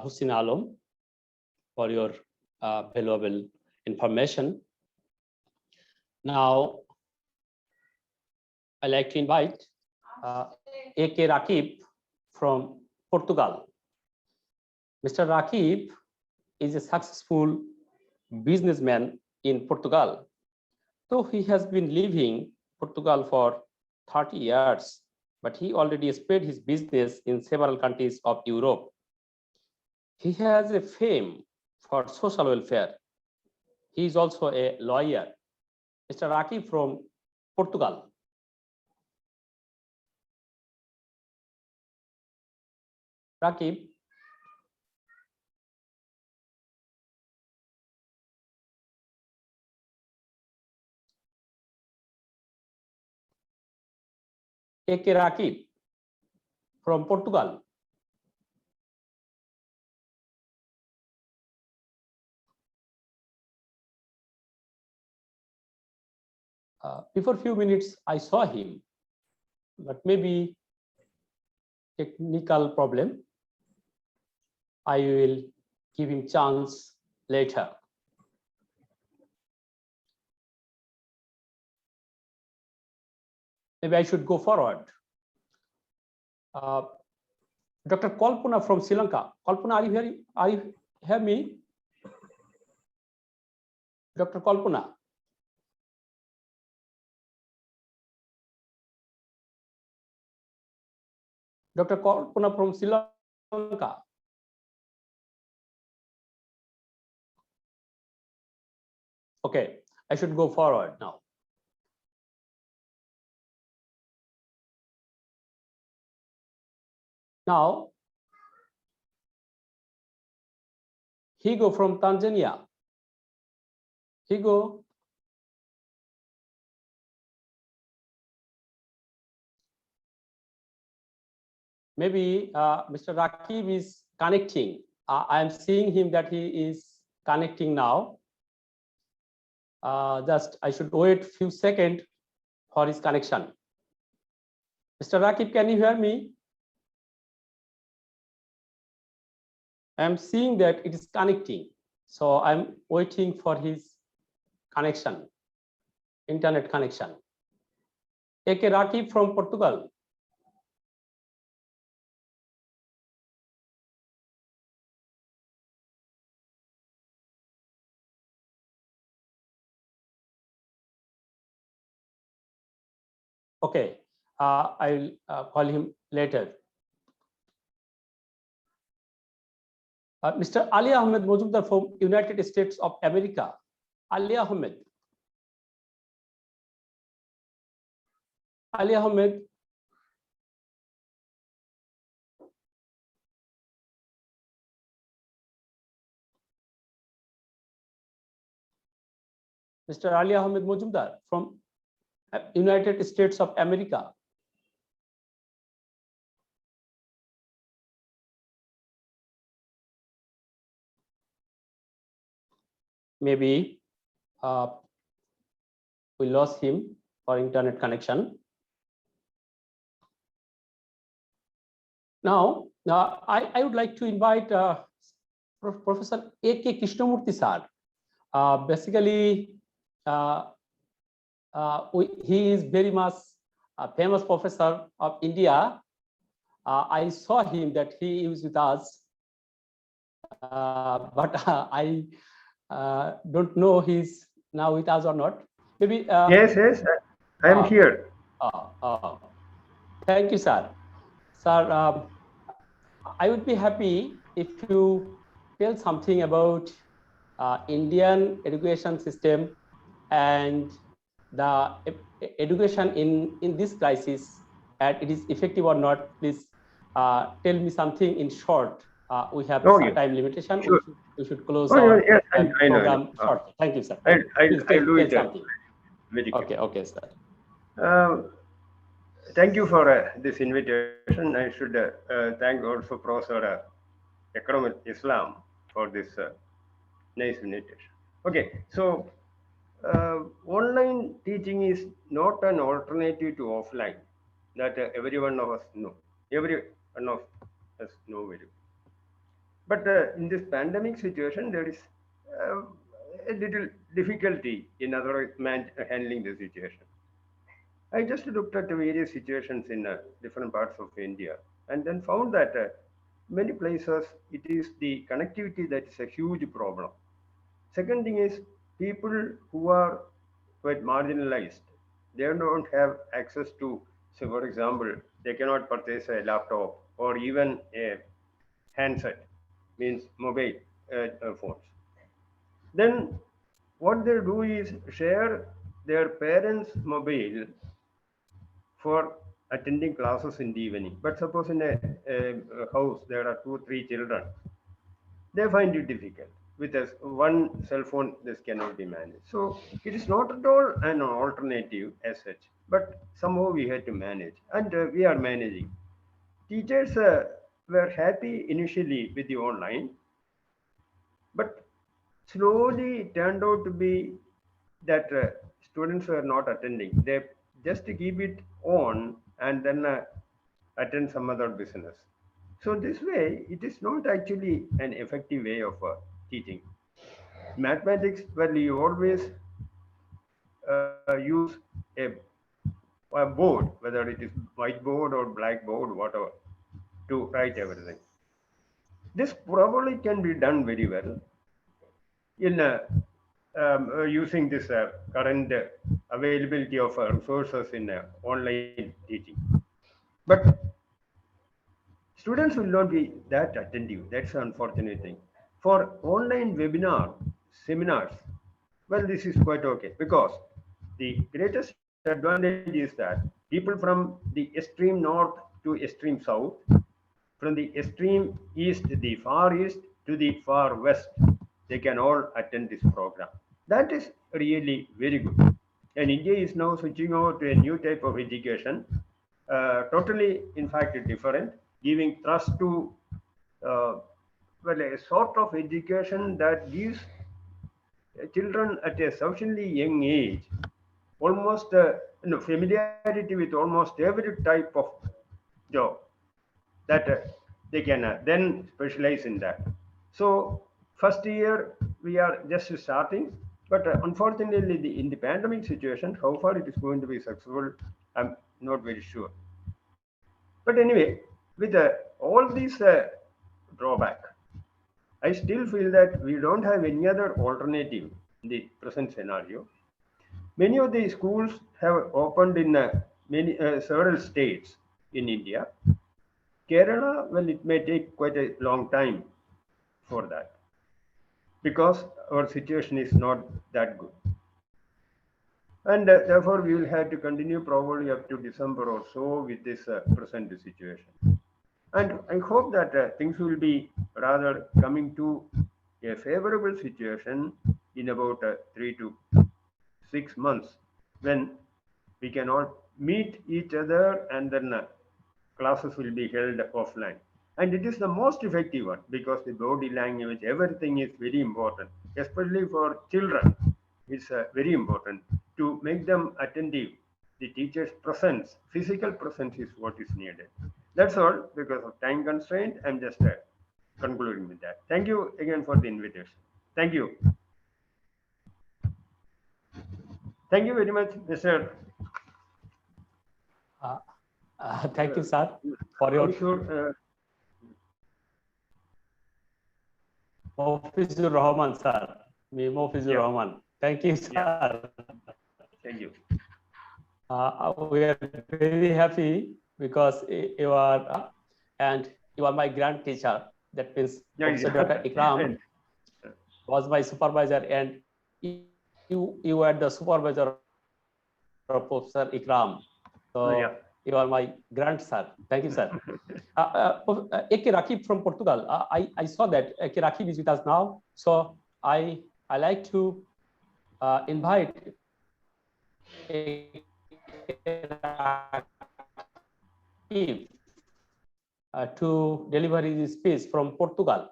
Hussein Alam, for your valuable information. Now, I'd like to invite A.K. Rakib from Portugal. Mr. Rakib is a successful businessman in Portugal. So he has been living Portugal for 30 years, but he already spread his business in several countries of Europe. He has a fame for social welfare. He is also a lawyer. Mr. Rakib from Portugal. Rakib. A.K. Rakib from Portugal. Before a few minutes, I saw him, but maybe technical problem. I will give him chance later. Maybe I should go forward. Dr. Kalpana from Sri Lanka. Kalpana, are you hearing? Are you hear me? Dr. Kalpana. Dr. Kalpana from Sri Lanka. Okay, I should go forward now. Now, Higo from Tanzania. Higo. Maybe Mr. Rakib is connecting. I am seeing him that he is connecting now. Just I should wait a few seconds for his connection. Mr. Rakib, can you hear me? I'm seeing that it is connecting. So I'm waiting for his connection, internet connection. A.K. Rakib from Portugal. Okay, I will call him later. Mr. Ali Ahmed Mojumdar from United States of America. Ali Ahmed. Ali Ahmed. Mr. Ali Ahmed Mojumdar from United States of America. Maybe we lost him for internet connection. Now, I would like to invite Professor A.K. Krishnamurthy sir. Basically, he is very much a famous professor of India. I saw him that he is with us, but I don't know he's now with us or not. Maybe. Yes, I am here. Thank you, sir. Sir, I would be happy if you tell something about Indian education system and the education in this crisis, and it is effective or not. Please tell me something in short. We have some time limitation. Sure. We should close our Yes, I program know. short. Thank you, sir. I'll do it. Something. Very quick. Okay, sir. Thank you for this invitation. I should thank also Professor Economic Islam for this nice invitation. Okay, so online teaching is not an alternative to offline. That every one of us know. Every one of us know very well. But in this pandemic situation, there is a little difficulty in other handling the situation. I just looked at the various situations in different parts of India and then found that many places it is the connectivity that is a huge problem. Second thing is people who are quite marginalized, they don't have access to, say for example, they cannot purchase a laptop or even a handset, means mobile phones. Then what they do is share their parents' mobile for attending classes in the evening. But suppose in a house there are 2 or 3 children, they find it difficult. With one cell phone, this cannot be managed. So it is not at all an alternative as such, but somehow we had to manage, and we are managing. Teachers were happy initially with the online, but slowly it turned out to be that students were not attending. They just keep it on and then attend some other business. So this way, it is not actually an effective way of teaching. Mathematics, well, you always use a board, whether it is whiteboard or blackboard, whatever, to write everything. This probably can be done very well in using this current availability of resources in online teaching. But students will not be that attentive. That's an unfortunate thing. For online webinar seminars, well, this is quite okay, because the greatest advantage is that people from the extreme north to extreme south, from the extreme east, the far east to the far west, they can all attend this program. That is really very good. And India is now switching over to a new type of education, totally, in fact, different, giving thrust to well, a sort of education that gives children at a sufficiently young age almost familiarity with almost every type of job that they can then specialize in that. So first year we are just starting, but unfortunately in the pandemic situation, how far it is going to be successful, I'm not very sure. But anyway, with all these drawback, I still feel that we don't have any other alternative in the present scenario. Many of the schools have opened in several states in India. Kerala, well, it may take quite a long time for that, because our situation is not that good. And therefore, we will have to continue probably up to December or so with this present situation. And I hope that things will be rather coming to a favorable situation in about 3 to 6 months when we can all meet each other, and then classes will be held offline. And it is the most effective one because the body language, everything is very important, especially for children. It's very important to make them attentive. The teacher's presence, physical presence is what is needed. That's all. Because of time constraint, I'm just concluding with that. Thank you again for the invitation. Thank you. Thank you very much, Mr. Thank you, sir, for your Mofizur Rahman, sir. Me Mofizur Rahman. Thank you, sir. Thank you. We are very happy because you are my grand teacher. That means Professor Dr. Ikram was my supervisor, and you were the supervisor of Professor Ikram. So you are my grand sir. Thank you, sir. Eke Rakib from Portugal. I saw that Eke Rakib is with us now. So I like to invite Eke Rakib to deliver his speech from Portugal.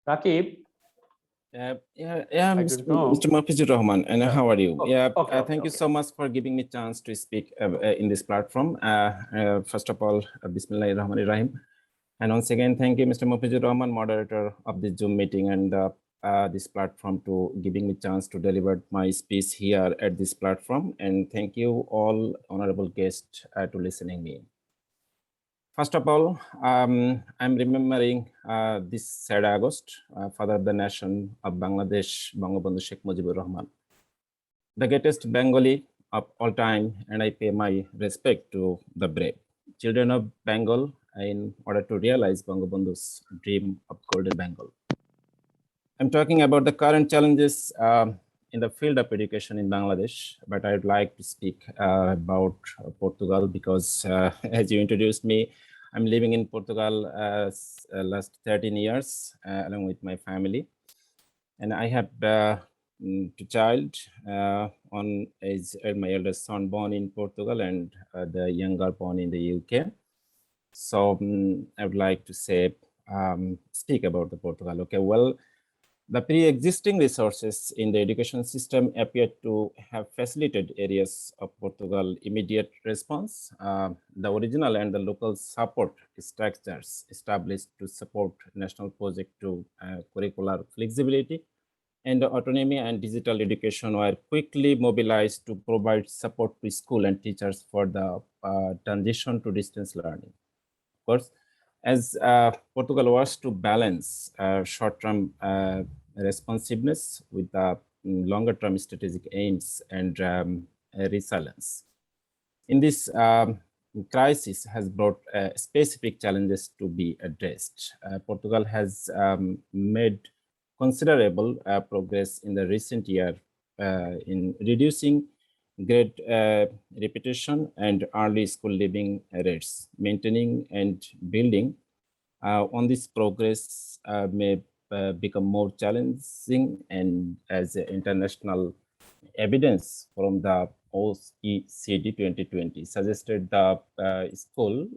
Rakib. Mr. Mofizur Rahman, and how are you? Thank you so much for giving me a chance to speak in this platform. First of all, Bismillahirrahmanirrahim. And once again, thank you, Mr. Mofizur Rahman, moderator of this Zoom meeting and this platform, to giving me a chance to deliver my speech here at this platform. And thank you all honorable guests to listening me. First of all, I'm remembering this sad August, Father of the Nation of Bangladesh, Bangabandhu Sheikh Mujibur Rahman, the greatest Bengali of all time, and I pay my respect to the brave children of Bengal in order to realize Bangabandhu's dream of Golden Bengal. I'm talking about the current challenges in the field of education in Bangladesh, but I'd like to speak about Portugal because as you introduced me, I'm living in Portugal last 13 years along with my family. And I have two child, one is my eldest son born in Portugal and the younger born in the UK. So I would like to say, speak about the Portugal. Okay, well, the pre-existing resources in the education system appear to have facilitated areas of Portugal immediate response. The original and the local support structures established to support national project to curricular flexibility and autonomy and digital education were quickly mobilized to provide support to school and teachers for the transition to distance learning. Of course, as Portugal was to balance short-term responsiveness with the longer-term strategic aims and resilience. In this crisis has brought specific challenges to be addressed. Portugal has made considerable progress in the recent year in reducing grade repetition and early school leaving rates. Maintaining and building on this progress may become more challenging, and as international evidence from the OECD 2020 suggested the school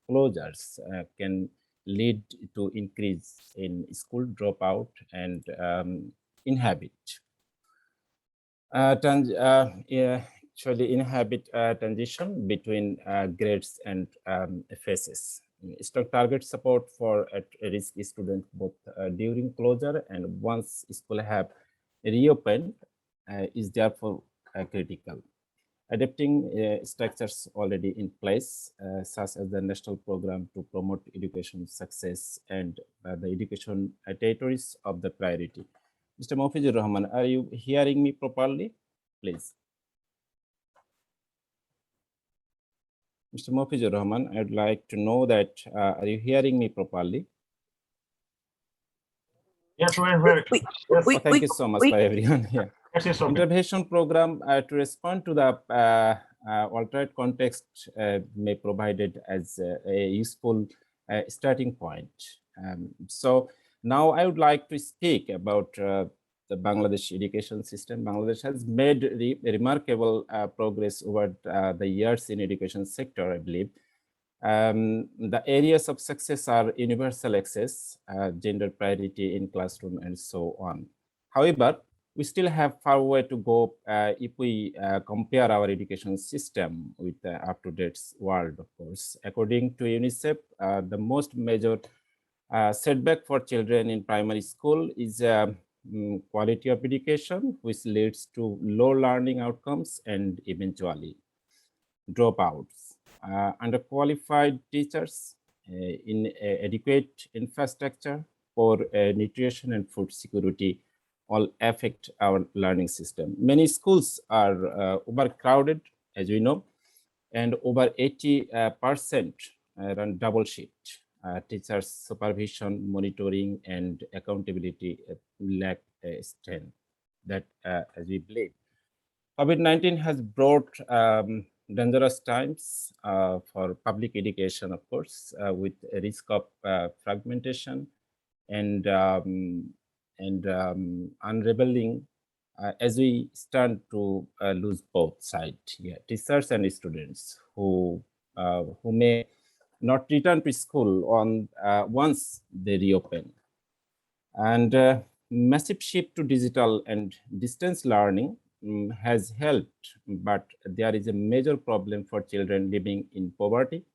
closures can lead to increase in school dropout and actually inhabit transition between grades and phases. Strong target support for at-risk students both during closure and once school have reopened is therefore critical. Adapting structures already in place, such as the national program to promote education success and the education territories of the priority. Mr. Mofizur Rahman, are you hearing me properly, please? Mr. Mofizur Rahman, I'd like to know that, are you hearing me properly? Yes, we're very good. Yes. Thank you so much for everyone here. Intervention program to respond to the alternate context may provided as a useful starting point. So now I would like to speak about the Bangladesh education system. Bangladesh has made remarkable progress over the years in education sector, I believe. The areas of success are universal access, gender parity in classroom, and so on. However, we still have far way to go if we compare our education system with the up-to-date world, of course. According to UNICEF, the most major setback for children in primary school is quality of education, which leads to low learning outcomes and eventually dropouts. Underqualified teachers, inadequate infrastructure, poor nutrition and food security all affect our learning system. Many schools are overcrowded, as we know, and over 80% run double shift. Teachers' supervision, monitoring, and accountability lack strength. That, as we believe, COVID-19 has brought dangerous times for public education, of course, with a risk of fragmentation and unraveling as we stand to lose both sides, teachers and students who may not return to school on once they reopen. And massive shift to digital and distance learning has helped, but there is a major problem for children living in poverty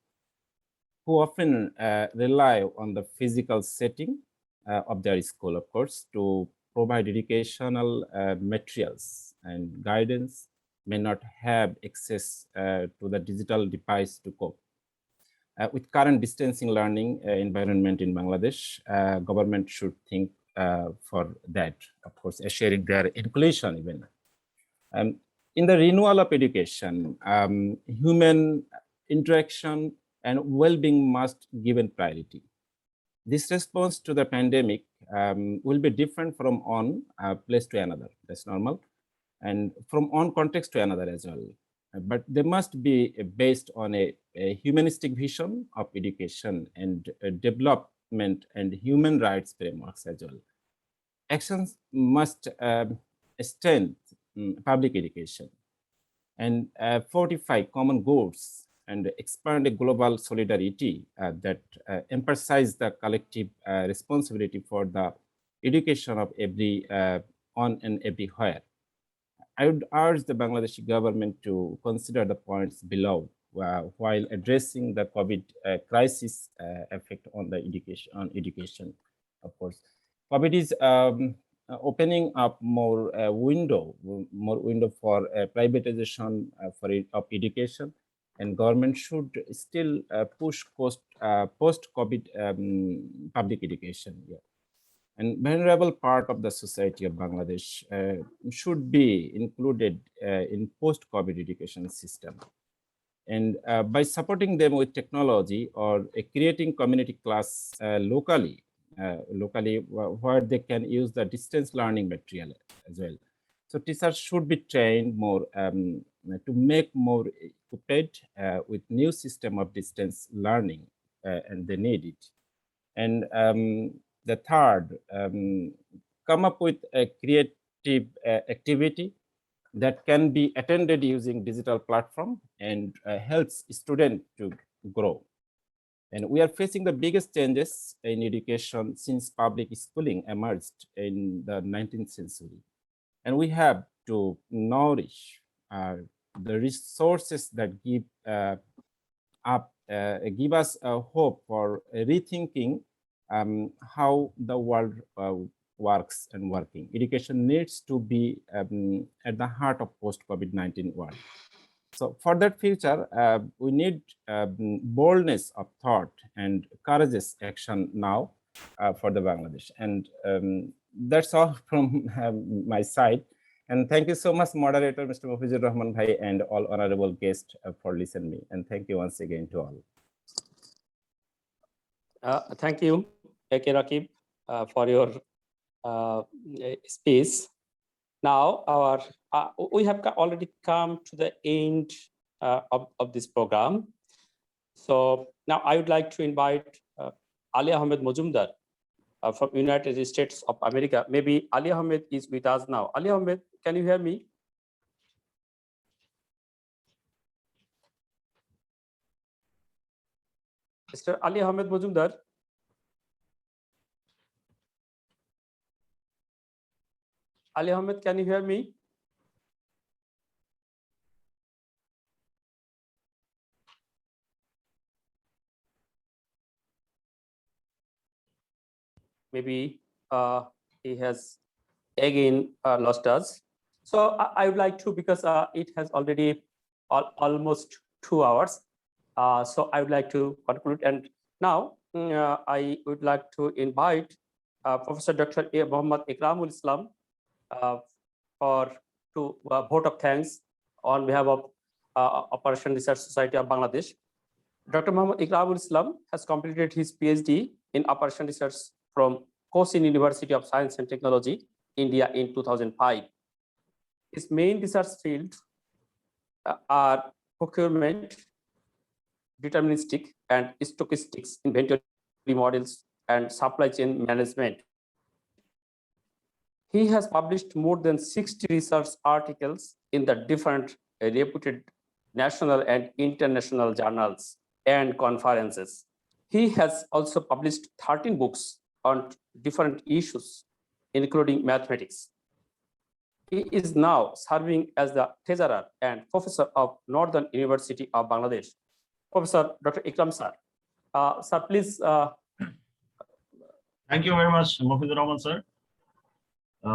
who often rely on the physical setting of their school, of course, to provide educational materials and guidance, may not have access to the digital device to cope. With current distancing learning environment in Bangladesh, government should think for that, of course, assuring their inclusion even. In the renewal of education, human interaction and well-being must be given priority. This response to the pandemic will be different from one place to another. That's normal. And from one context to another as well. But they must be based on a humanistic vision of education and development and human rights frameworks as well. Actions must strengthen public education and fortify common goals and expand a global solidarity that emphasize the collective responsibility for the education of everyone and everywhere. I would urge the Bangladeshi government to consider the points below while addressing the COVID crisis effect on the education, of course. COVID is opening up more window for privatization of education, and government should still push post-COVID public education. Yeah. And vulnerable part of the society of Bangladesh should be included in post-COVID education system. And by supporting them with technology or creating community class locally where they can use the distance learning material as well. So teachers should be trained more to make more equipped with new system of distance learning, and they need it. And the third, come up with a creative activity that can be attended using digital platform and helps students to grow. And we are facing the biggest changes in education since public schooling emerged in the 19th century. And we have to nourish the resources that give us a hope for rethinking how the world works and working. Education needs to be at the heart of post-COVID-19 world. So for that future, we need boldness of thought and courageous action now for the Bangladesh. And that's all from my side. And thank you so much, moderator, Mr. Mofizur Rahman Bhai, and all honorable guests for listening me. And thank you once again to all. Thank you, A.K. Rakib, for your speech. Now, we have already come to the end of this program. So now I would like to invite Ali Ahmed Mojumdar from United States of America. Maybe Ali Ahmed is with us now. Ali Ahmed, can you hear me? Mr. Ali Ahmed Mojumdar. Ali Ahmed, can you hear me? Maybe he has again lost us. So I would like to, because it has already almost 2 hours. So I would like to conclude. And now I would like to invite Professor Dr. Muhammad Ikramul Islam to vote of thanks on behalf of Operation Research Society of Bangladesh. Dr. Muhammad Ikramul Islam has completed his PhD in Operation Research from Cochin University of Science and Technology, India in 2005. His main research fields are procurement, deterministic and stochastics inventory models, and supply chain management. He has published more than 60 research articles in the different reputed national and international journals and conferences. He has also published 13 books on different issues, including mathematics. He is now serving as the treasurer and professor of Northern University of Bangladesh. Professor Dr. Ikram sir. Sir, please. Thank you very much, Mofizur Rahman sir,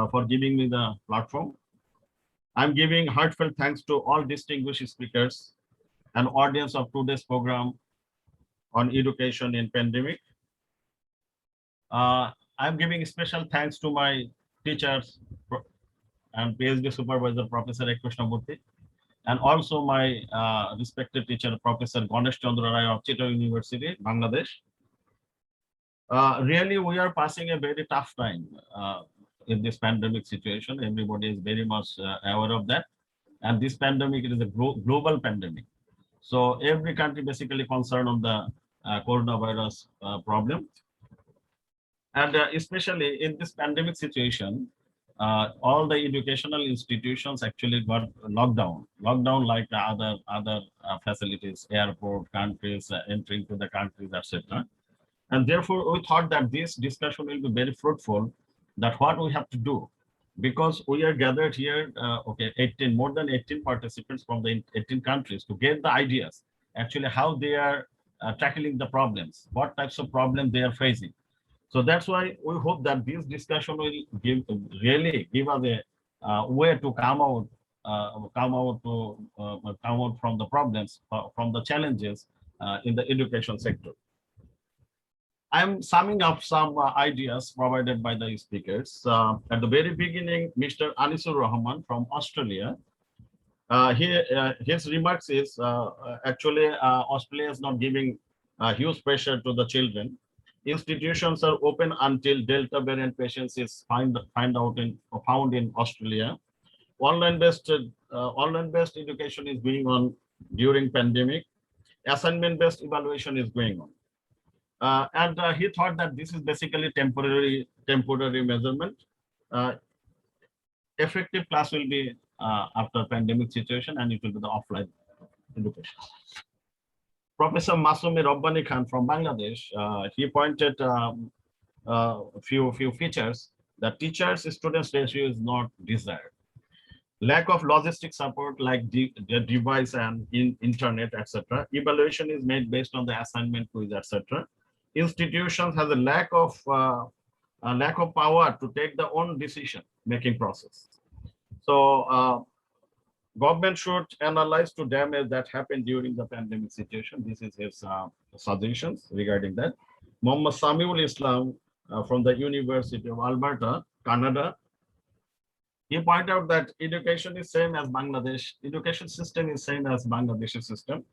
for giving me the platform. I'm giving heartfelt thanks to all distinguished speakers and audience of today's program on education in pandemic. I'm giving special thanks to my teachers and PhD supervisor, Professor Krishnamurthy, and also my respected teacher, Professor Ganesh Chandra Rai of Chittagong University, Bangladesh. Really, we are passing a very tough time in this pandemic situation. Everybody is very much aware of that. And this pandemic, it is a global pandemic. So every country basically concerned on the coronavirus problem. And especially in this pandemic situation, all the educational institutions actually got locked down like the other facilities, airport, countries, entering to the countries, etc. And therefore, we thought that this discussion will be very fruitful, that what we have to do, because we are gathered here, more than 18 participants from the 18 countries to get the ideas, actually how they are tackling the problems, what types of problems they are facing. So that's why we hope that this discussion will really give us a way to come out from the problems, from the challenges in the education sector. I'm summing up some ideas provided by the speakers. At the very beginning, Mr. Anisur Rahman from Australia, his remarks is actually Australia is not giving huge pressure to the children. Institutions are open until Delta variant patients is found in Australia. Online-based education is going on during pandemic. Assignment-based evaluation is going on. And he thought that this is basically temporary measurement. Effective class will be after pandemic situation, and it will be the offline education. Professor Masumi Rabbani Khan from Bangladesh, he pointed a few features that teachers-students ratio is not desired. Lack of logistic support like the device and internet, etc. Evaluation is made based on the assignment quiz, etc. Institutions have a lack of power to take their own decision-making process. So government should analyze to damage that happened during the pandemic situation. This is his suggestions regarding that. Muhammad Samiul Islam from the University of Alberta, Canada, he pointed out that education is same as Bangladesh. Education system is same as Bangladeshi system.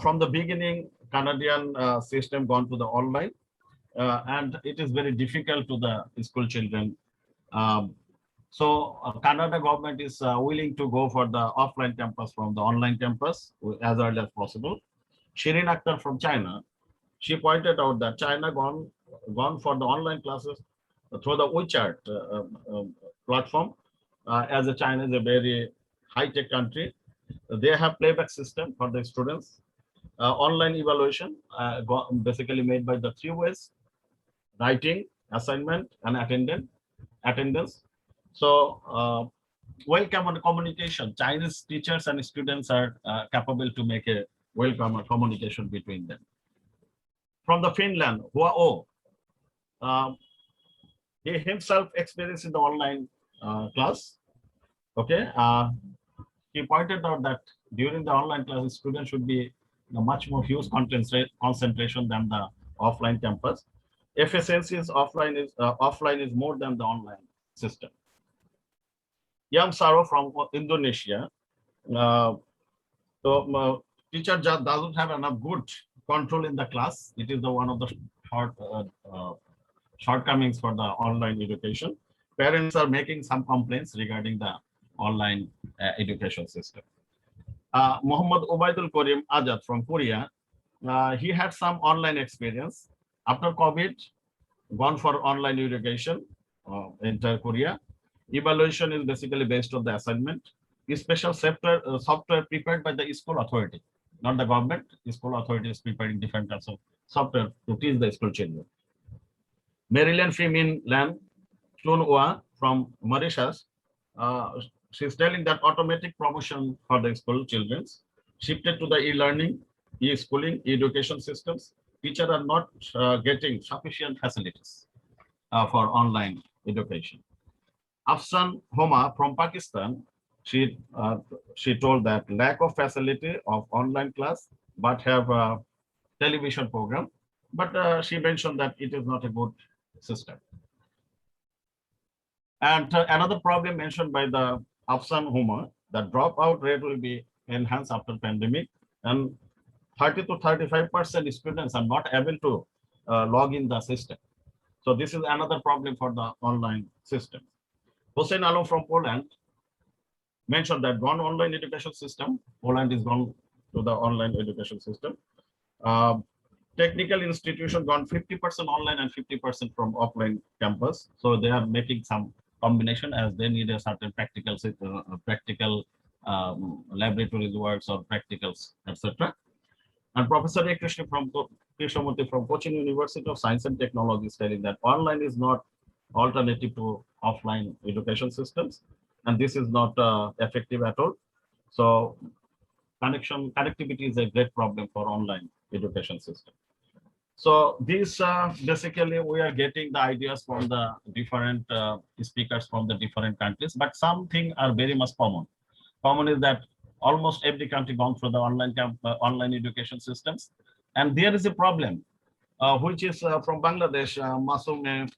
From the beginning, Canadian system gone to the online, and it is very difficult to the school children So Canada government is willing to go for the offline campus from the online campus as early as possible. Shirin Akhtar from China, she pointed out that China gone for the online classes through the WeChat platform. As China is a very high-tech country, they have playback system for the students. Online evaluation basically made by the 3 ways: writing, assignment, and attendance. So well communication. Chinese teachers and students are capable to make a well communication between them. From the Finland, Huao, he himself experienced in the online class. Okay, he pointed out that during the online class, students should be much more huge concentration than the offline campus. Efficiency is offline is more than the online system. Young Saro from Indonesia. Teacher just doesn't have enough good control in the class. It is the one of the shortcomings for the online education. Parents are making some complaints regarding the online education system. Muhammad Ubaidul Karim Azad from Korea, he had some online experience. After COVID, gone for online education in Korea. Evaluation is basically based on the assignment. Special software prepared by the school authority, not the government. The school authority is preparing different kinds of software to teach the school children. Marilyn Freeman Lam Chunwa from Mauritius, she's telling that automatic promotion for the school children shifted to the e-learning, e-schooling, education systems. Teachers are not getting sufficient facilities for online education. Afsan Homa from Pakistan, she told that lack of facility of online class, but have a television program. But she mentioned that it is not a good system. And another problem mentioned by the Afsan Homa, the dropout rate will be enhanced after pandemic, and 30 to 35% students are not able to log in the system. So this is another problem for the online system. Hossein Alam from Poland mentioned that gone online education system. Poland is gone to the online education system. Technical institution gone 50% online and 50% from offline campus. So they are making some combination as they need a certain practical laboratories works or practicals, etc. And Professor A. Krishnamurthy from Cochin University of Science and Technology is telling that online is not alternative to offline education systems, and this is not effective at all. So connectivity is a great problem for online education system. So these basically we are getting the ideas from the different speakers from the different countries, but something are very much common. Common is that almost every country gone through the online education systems, and there is a problem which is from Bangladesh. Masume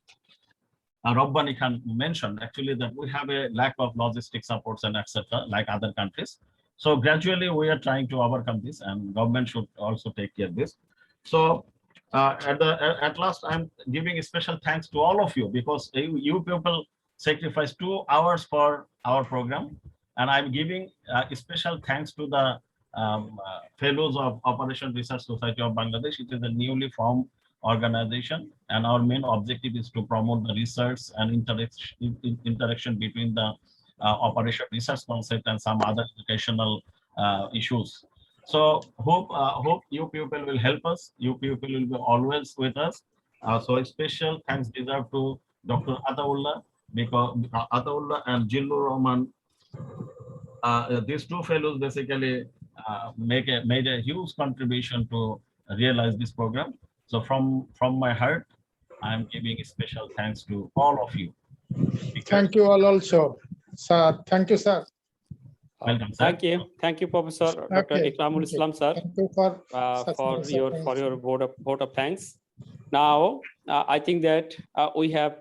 Rabbani Khan mentioned actually that we have a lack of logistic supports and etc. like other countries. So gradually we are trying to overcome this, and government should also take care of this. So at last, I'm giving a special thanks to all of you, because you people sacrifice 2 hours for our program, and I'm giving a special thanks to the fellows of Operation Research Society of Bangladesh. It is a newly formed organization, and our main objective is to promote the research and interaction between the Operation Research concept and some other educational issues. So hope you people will help us. You people will be always with us. So a special thanks deserved to Dr. Ataullah, because Ataullah and Jillu Rahman, these 2 fellows basically made a huge contribution to realize this program. So from my heart, I'm giving a special thanks to all of you. Thank you all also, sir. Thank you, sir. Welcome, sir. Thank you, Professor Dr. Ikramul Islam, sir, Thank you for your vote of thanks. Now, I think that we have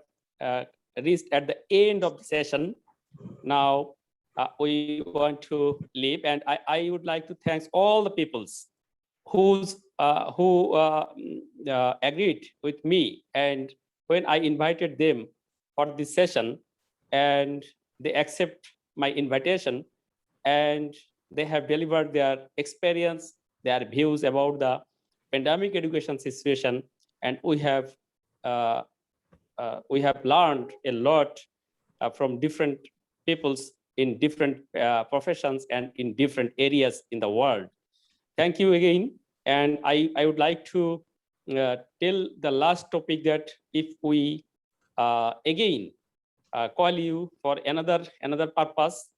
reached at the end of the session. Now, we want to leave, and I would like to thank all the peoples who agreed with me, and when I invited them for this session, and they accept my invitation, and they have delivered their experience, their views about the pandemic education situation, and we have learned a lot from different peoples in different professions and in different areas in the world. Thank you again. And I would like to tell the last topic that if we again call you for another purpose,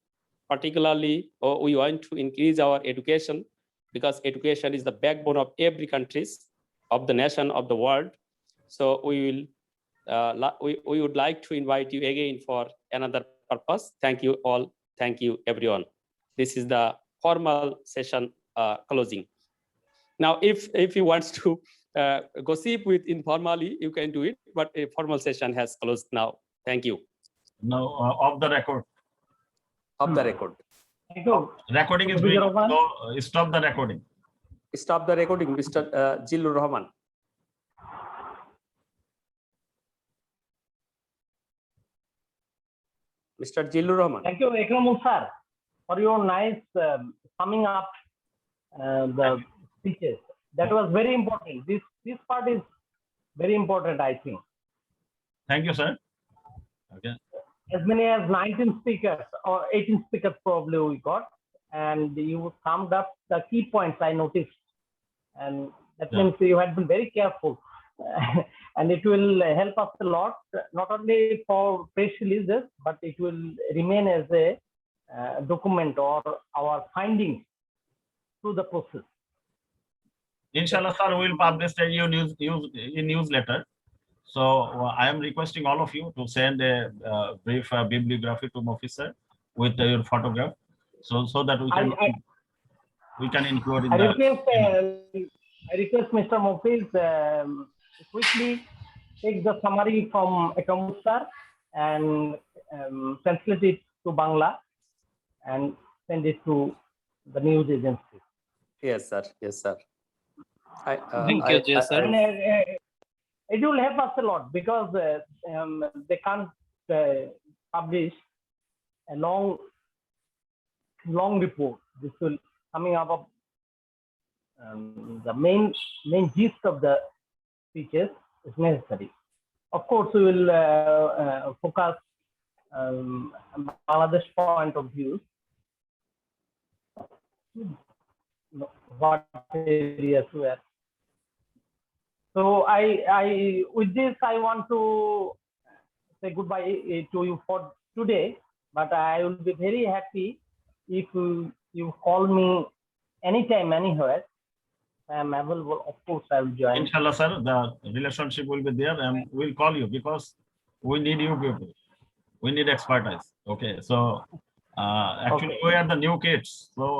particularly we want to increase our education, because education is the backbone of every countries of the nation of the world. So we would like to invite you again for another purpose. Thank you all. Thank you everyone. This is the formal session closing. Now, if you want to gossip with informally, you can do it, but a formal session has closed now. Thank you. No, off the record. Off the record. Thank you. Recording is being, so stop the recording. Stop the recording, Mr. Jillur Rahman. Mr. Jillur Rahman. Thank you, Ekramul sir, for your nice summing up the speeches. That was very important. This part is very important, I think. Thank you, sir. Okay. As many as 19 speakers or 18 speakers probably we got, and you summed up the key points I noticed, and that means you had been very careful. And it will help us a lot, not only for press releases, but it will remain as a document or our findings through the process. Inshallah, sir, we will publish a newsletter. So I am requesting all of you to send a brief bibliography to Mofis sir with your photograph, so that we can include in I request Mr. Mofis quickly take the summary from Ekramul sir and translate it to Bangla and send it to the news agency. Yes, sir. Yes, sir. Thank you, sir. It will help us a lot, because they can't publish a long report. This will coming up of the main gist of the speeches is necessary. Of course, we will focus Bangladesh point of view. What areas were. So I with this I want to say goodbye to you for today, but I will be very happy if you call me anytime, anywhere. I am available. Of course, I will join. Inshallah, sir, the relationship will be there, and we'll call you because we need you people. We need expertise. Okay, so actually we are the new kids. So